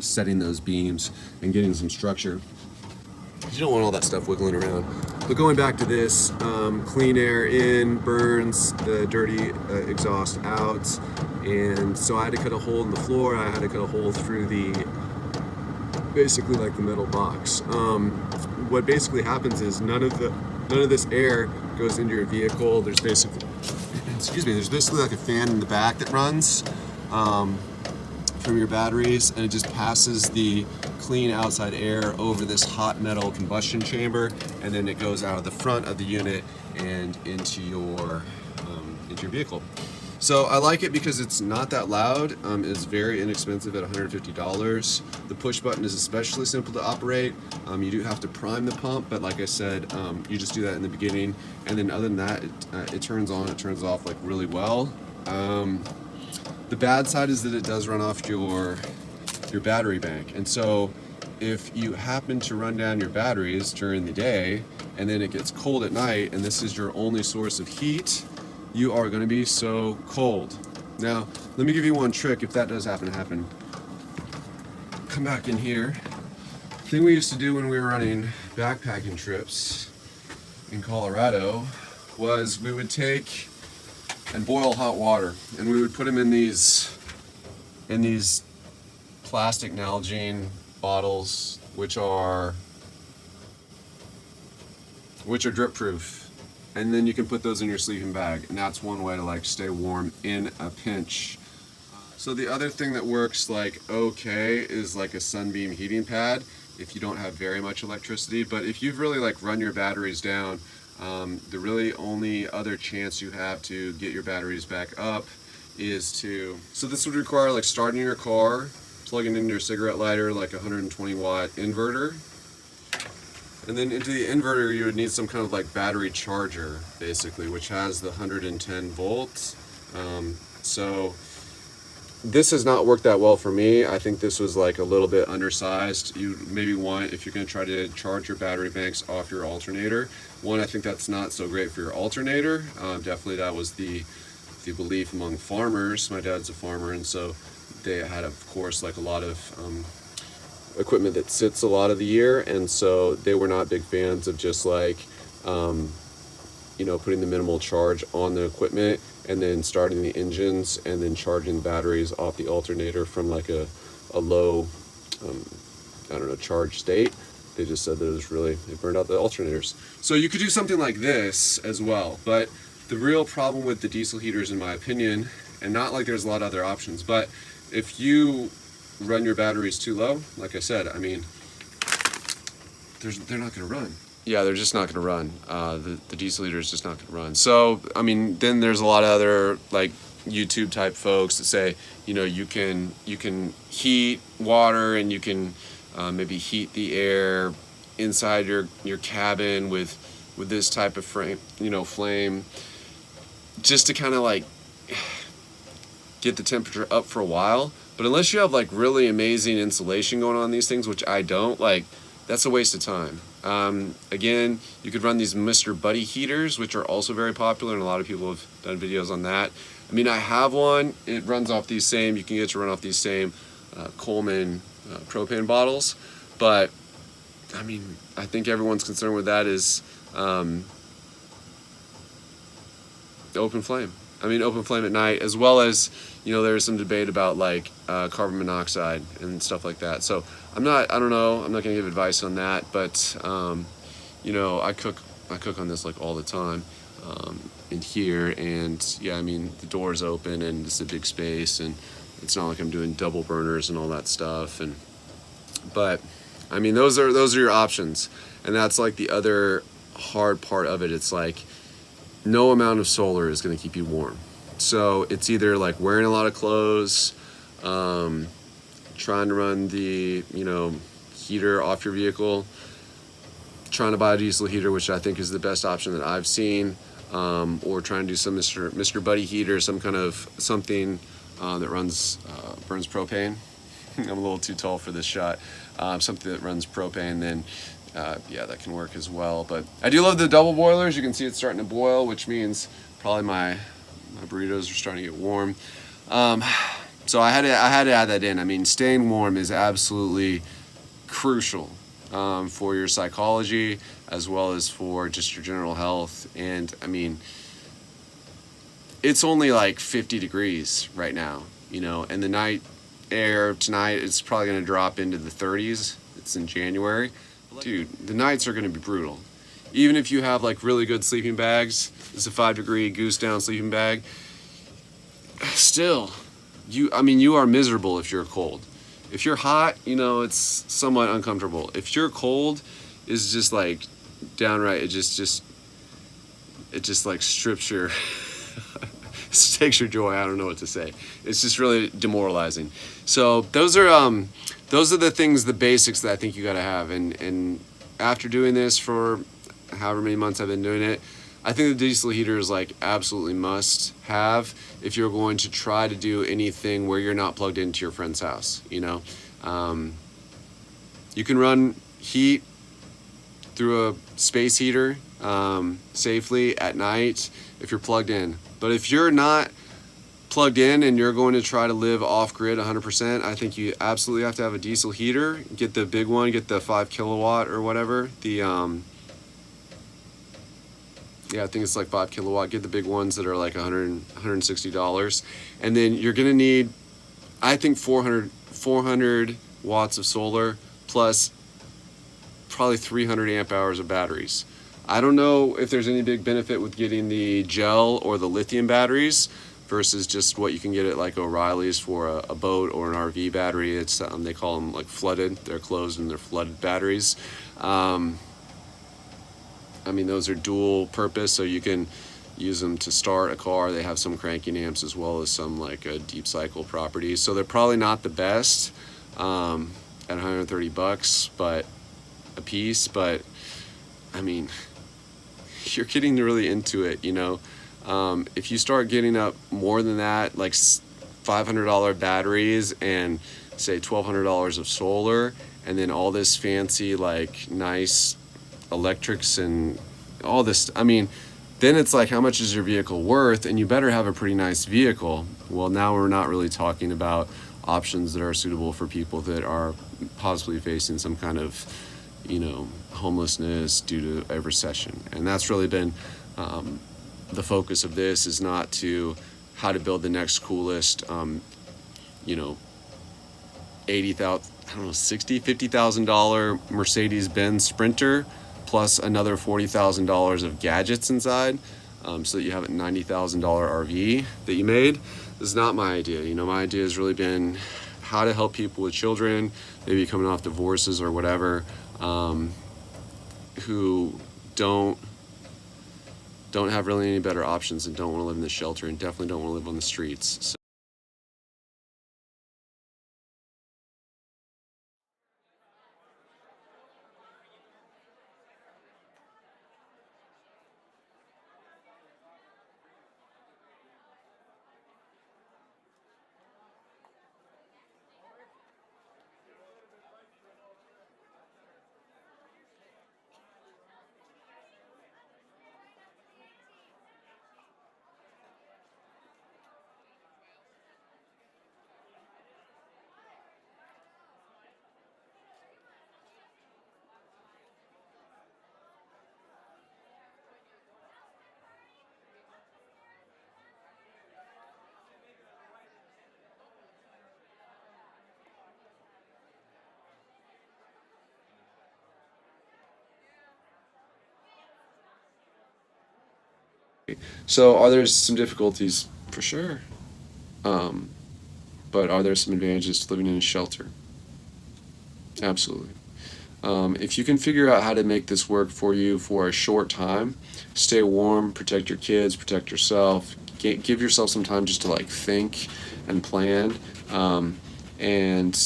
setting those beams and getting some structure. You don't want all that stuff wiggling around. But going back to this, clean air in, burns the dirty exhaust out. And so I had to cut a hole in the floor. I had to cut a hole through basically like the metal box. What basically happens is none of this air goes into your vehicle. There's basically, there's basically like a fan in the back that runs from your batteries, and it just passes the clean outside air over this hot metal combustion chamber, and then it goes out of the front of the unit and into your vehicle. So I like it because it's not that loud. It's very inexpensive at $150. The push button is especially simple to operate. You do have to prime the pump, but like I said, you just do that in the beginning, and then other than that, it turns on, it turns off like really well. The bad side is that it does run off your battery bank, and so if you happen to run down your batteries during the day and then it gets cold at night and this is your only source of heat, you are going to be so cold. Now, let me give you one trick if that does happen to happen. Come back in here. The thing we used to do when we were running backpacking trips in Colorado was we would take and boil hot water, and we would put them in these plastic Nalgene bottles, which are drip proof, and then you can put those in your sleeping bag, and that's one way to like stay warm in a pinch. So the other thing that works like okay is like a sunbeam heating pad if you don't have very much electricity, but if you've really like run your batteries down, the really only other chance you have to get your batteries back up is so this would require like starting your car, plugging in your cigarette lighter, like a 120 watt inverter, and then into the inverter you would need some kind of like battery charger basically, which has the 110 volts. So this has not worked that well for me. I think this was like a little bit undersized. You maybe want, if you're going to try to charge your battery banks off your alternator, one, I think that's not so great for your alternator. Definitely that was the belief among farmers. My dad's a farmer, and so they had, of course, like a lot of equipment that sits a lot of the year, and so they were not big fans of just like putting the minimal charge on the equipment and then starting the engines and then charging batteries off the alternator from like a low charge state. They just said that it burned out the alternators. So you could do something like this as well, but the real problem with the diesel heaters, in my opinion, and not like there's a lot of other options, but if you run your batteries too low, like I said, I mean, they're not going to run. Yeah, they're just not going to run. The diesel heater is just not going to run. So, I mean, then there's a lot of other like YouTube type folks that say, you can heat water and you can maybe heat the air inside your cabin with this type of flame, just to kind of like get the temperature up for a while. But unless you have like really amazing insulation going on these things, which I don't, like that's a waste of time. Again, you could run these Mr. Buddy heaters, which are also very popular, and a lot of people have done videos on that. I mean, I have one. It runs off these same, you can get to run off these same Coleman propane bottles, but I mean, I think everyone's concerned with that is the open flame. I mean, open flame at night, as well as, you know, there's some debate about like carbon monoxide and stuff like that. So I don't know, I'm not gonna give advice on that, but you know, I cook on this like all the time in here, and yeah, I mean, the door's open and it's a big space, and it's not like I'm doing double burners and all that stuff. And but I mean, those are your options, and that's like the other hard part of it. It's like no amount of solar is going to keep you warm. So it's either like wearing a lot of clothes, trying to run the, you know, heater off your vehicle, trying to buy a diesel heater, which I think is the best option that I've seen, or trying to do some Mr. Buddy heater, some kind of something that runs burns propane. I'm a little too tall for this shot. Something that runs propane, then yeah, that can work as well. But I do love the double boilers. You can see it's starting to boil, which means probably my burritos are starting to get warm. So I had to add that in. I mean, staying warm is absolutely crucial for your psychology, as well as for just your general health. And I mean, it's only like 50 degrees right now, you know, and the night air tonight, it's probably going to drop into the 30s. It's in January. Dude, the nights are going to be brutal. Even if you have like really good sleeping bags, it's a 5-degree goose down sleeping bag, still, you are miserable if you're cold. If you're hot, you know, it's somewhat uncomfortable. If you're cold, it's just like downright, it just like strips your takes your joy. I don't know what to say. It's just really demoralizing. So those are the things, the basics that I think you got to have. And after doing this for however many months I've been doing it, I think the diesel heater is like absolutely must have if you're going to try to do anything where you're not plugged into your friend's house. You know, you can run heat through a space heater safely at night if you're plugged in. But if you're not plugged in and you're going to try to live off grid 100%, I think you absolutely have to have a diesel heater. Get the big one, get the 5 kilowatt or whatever. The yeah, I think it's like 5 kilowatt. Get the big ones that are like $160, and then you're gonna need, I think, 400 watts of solar plus probably 300 amp hours of batteries. I don't know if there's any big benefit with getting the gel or the lithium batteries versus just what you can get at like O'Reilly's for a boat or an RV battery. It's they call them like flooded. They're closed and they're flooded batteries. I mean, those are dual purpose, so you can use them to start a car. They have some cranking amps as well as some like deep cycle properties. So they're probably not the best at $130 but a piece. But I mean, you're getting really into it, you know. If you start getting up more than that, like $500 batteries and say $1,200 of solar, and then all this fancy like nice electrics and all this, I mean, then it's like, how much is your vehicle worth? And you better have a pretty nice vehicle. Well, now we're not really talking about options that are suitable for people that are possibly facing some kind of, you know, homelessness due to a recession. And that's really been the focus of this, is not to how to build the next coolest, you know, $80,000, I don't know, $50,000 Mercedes-Benz Sprinter plus another $40,000 of gadgets inside, so that you have a $90,000 RV that you made. This is not my idea. You know, my idea has really been how to help people with children, maybe coming off divorces or whatever, who don't have really any better options and don't want to live in the shelter and definitely don't want to live on the streets. So So are there some difficulties? For sure. Um, but are there some advantages to living in a shelter? Absolutely. If you can figure out how to make this work for you for a short time, stay warm, protect your kids, protect yourself, give yourself some time just to like think and plan. Um, and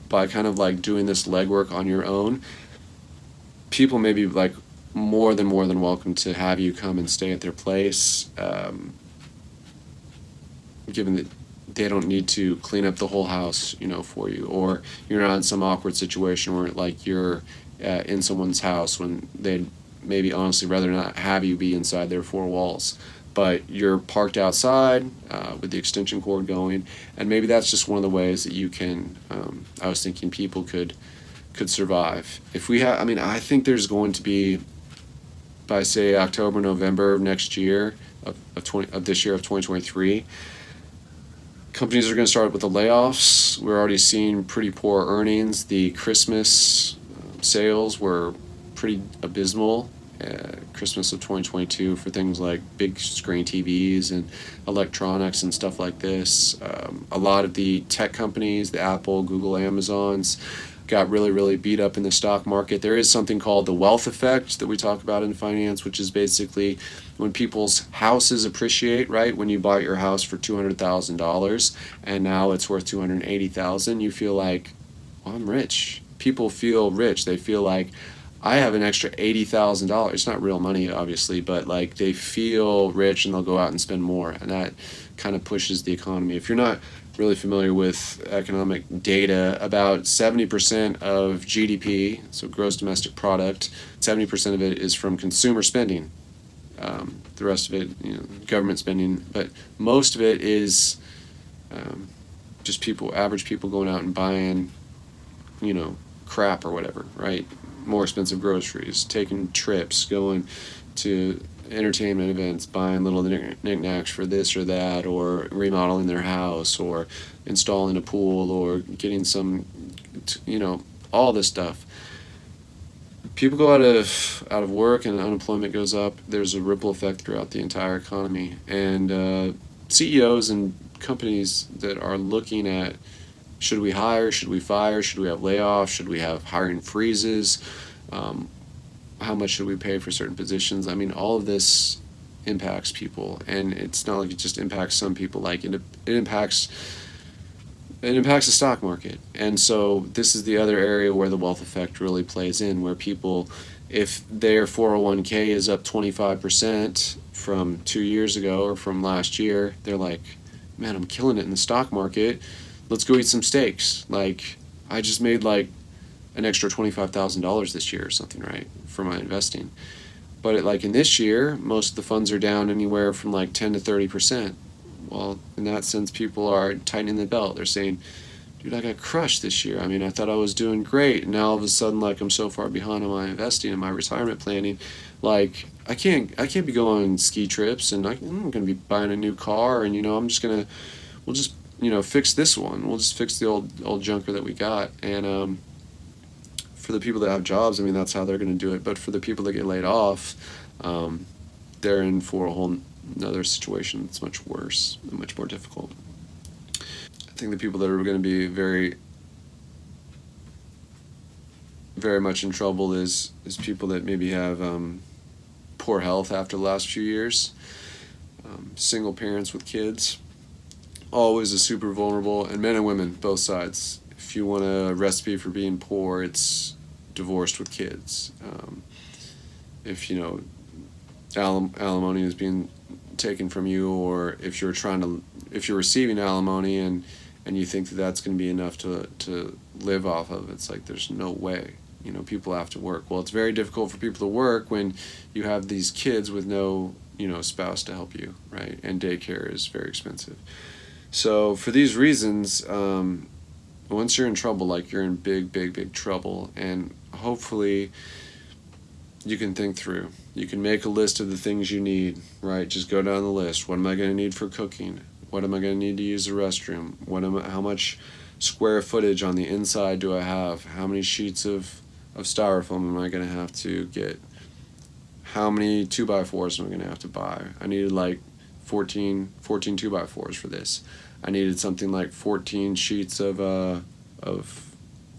by kind of like doing this legwork on your own, people may be like more than welcome to have you come and stay at their place, given that they don't need to clean up the whole house, for you, or you're not in some awkward situation where like you're in someone's house when they'd maybe honestly rather not have you be inside their four walls. But you're parked outside with the extension cord going, and maybe that's just one of the ways that you can. I was thinking people could survive if we have. I mean, I think there's going to be by say October, November of next year of this year of 2023, companies are going to start with the layoffs. We're already seeing pretty poor earnings. The Christmas sales were pretty abysmal. Christmas of 2022 for things like big screen TVs and electronics and stuff like this. A lot of the tech companies, the Apple, Google, Amazons, got really beat up in the stock market. There is something called the wealth effect that we talk about in finance, which is basically when people's houses appreciate, right? When you bought your house for $200,000 and now it's worth $280,000, you feel like, well, I'm rich. People feel rich. They feel like I have an extra $80,000. It's not real money, obviously, but like they feel rich and they'll go out and spend more, and that kind of pushes the economy. If you're not really familiar with economic data, about 70% of GDP, so gross domestic product, 70% of it is from consumer spending. The rest of it, government spending, but most of it is just average people going out and buying, crap or whatever, right? More expensive groceries, taking trips, going to entertainment events, buying little knickknacks for this or that, or remodeling their house, or installing a pool, or getting some, all this stuff. People go out of work and unemployment goes up. There's a ripple effect throughout the entire economy, and CEOs and companies that are looking at, should we hire, should we fire, should we have layoffs, should we have hiring freezes, how much should we pay for certain positions? I mean, all of this impacts people, and it's not like it just impacts some people. Like it impacts the stock market. And so this is the other area where the wealth effect really plays in, where people, if their 401k is up 25% from 2 years ago or from last year, they're like, man, I'm killing it in the stock market. Let's go eat some steaks. Like, I just made like an extra $25,000 this year or something, right, for my investing. But like in this year, most of the funds are down anywhere from like 10 to 30%. Well, in that sense, people are tightening the belt. They're saying, dude, I got crushed this year. I mean, I thought I was doing great. And now all of a sudden, like, I'm so far behind on my investing and my retirement planning. Like, I can't be going on ski trips, and I'm going to be buying a new car. And, we'll just, fix this one. We'll just fix the old junker that we got. And for the people that have jobs, I mean, that's how they're going to do it. But for the people that get laid off, they're in for a whole another situation that's much worse and much more difficult. I think the people that are going to be very, very much in trouble is people that maybe have poor health after the last few years. Single parents with kids, always a super vulnerable, and men and women, both sides. If you want a recipe for being poor, it's divorced with kids. If alimony is being taken from you, or if you're receiving alimony and you think that that's going to be enough to live off of, it's like there's no way. People have to work. Well, it's very difficult for people to work when you have these kids with no spouse to help you, right? And daycare is very expensive. So for these reasons, once you're in trouble, like you're in big trouble, and hopefully you can think through. You can make a list of the things you need, right? Just go down the list. What am I going to need for cooking? What am I going to need to use the restroom? How much square footage on the inside do I have? How many sheets of styrofoam am I going to have to get? how many 2x4s am I gonna have to buy? I needed like 14 2x4s for this. I needed something like 14 sheets of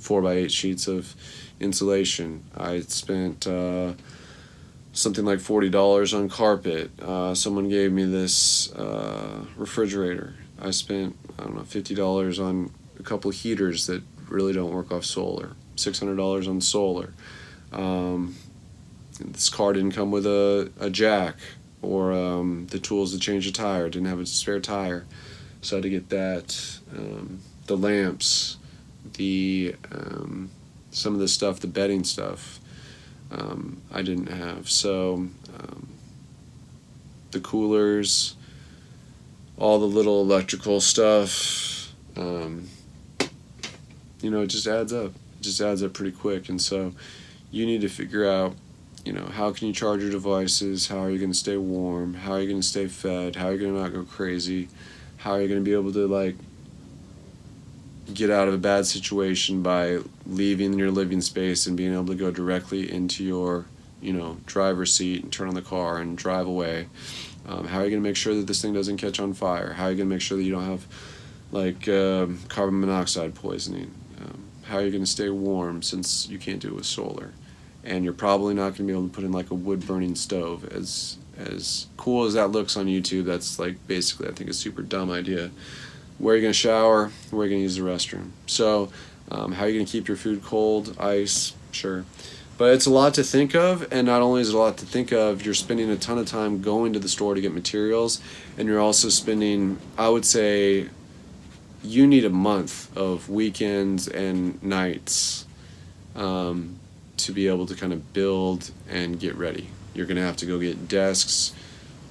4x8 sheets of insulation. I spent something like $40 on carpet. Someone gave me this refrigerator. I spent, I don't know, $50 on a couple of heaters that really don't work off solar. $600 on solar. This car didn't come with a jack or the tools to change a tire. Didn't have a spare tire, so I had to get that. The lamps, the some of the stuff, the bedding stuff, I didn't have. So the coolers, all the little electrical stuff, you know, it just adds up. It just adds up pretty quick, and so you need to figure out, you know, how can you charge your devices? How are you going to stay warm? How are you going to stay fed? How are you going to not go crazy? How are you going to be able to, like, get out of a bad situation by leaving your living space and being able to go directly into your, you know, driver's seat and turn on the car and drive away? How are you going to make sure that this thing doesn't catch on fire? How are you going to make sure that you don't have, like, carbon monoxide poisoning? How are you going to stay warm since you can't do it with solar? And you're probably not going to be able to put in like a wood burning stove. As cool as that looks on YouTube, that's like basically, I think, a super dumb idea. Where are you going to shower? Where are you going to use the restroom? So how are you going to keep your food cold? Ice, sure. But it's a lot to think of, and not only is it a lot to think of, you're spending a ton of time going to the store to get materials, and you're also spending, I would say, you need a month of weekends and nights to be able to kind of build and get ready. You're going to have to go get desks,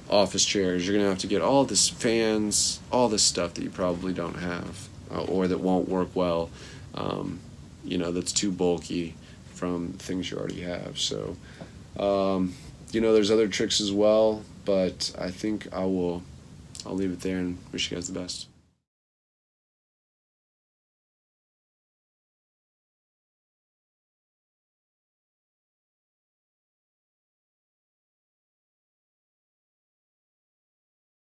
office chairs. You're going to have to get all this fans, all this stuff that you probably don't have or that won't work well, you know, that's too bulky from things you already have. So, you know, there's other tricks as well, but I think I'll leave it there and wish you guys the best.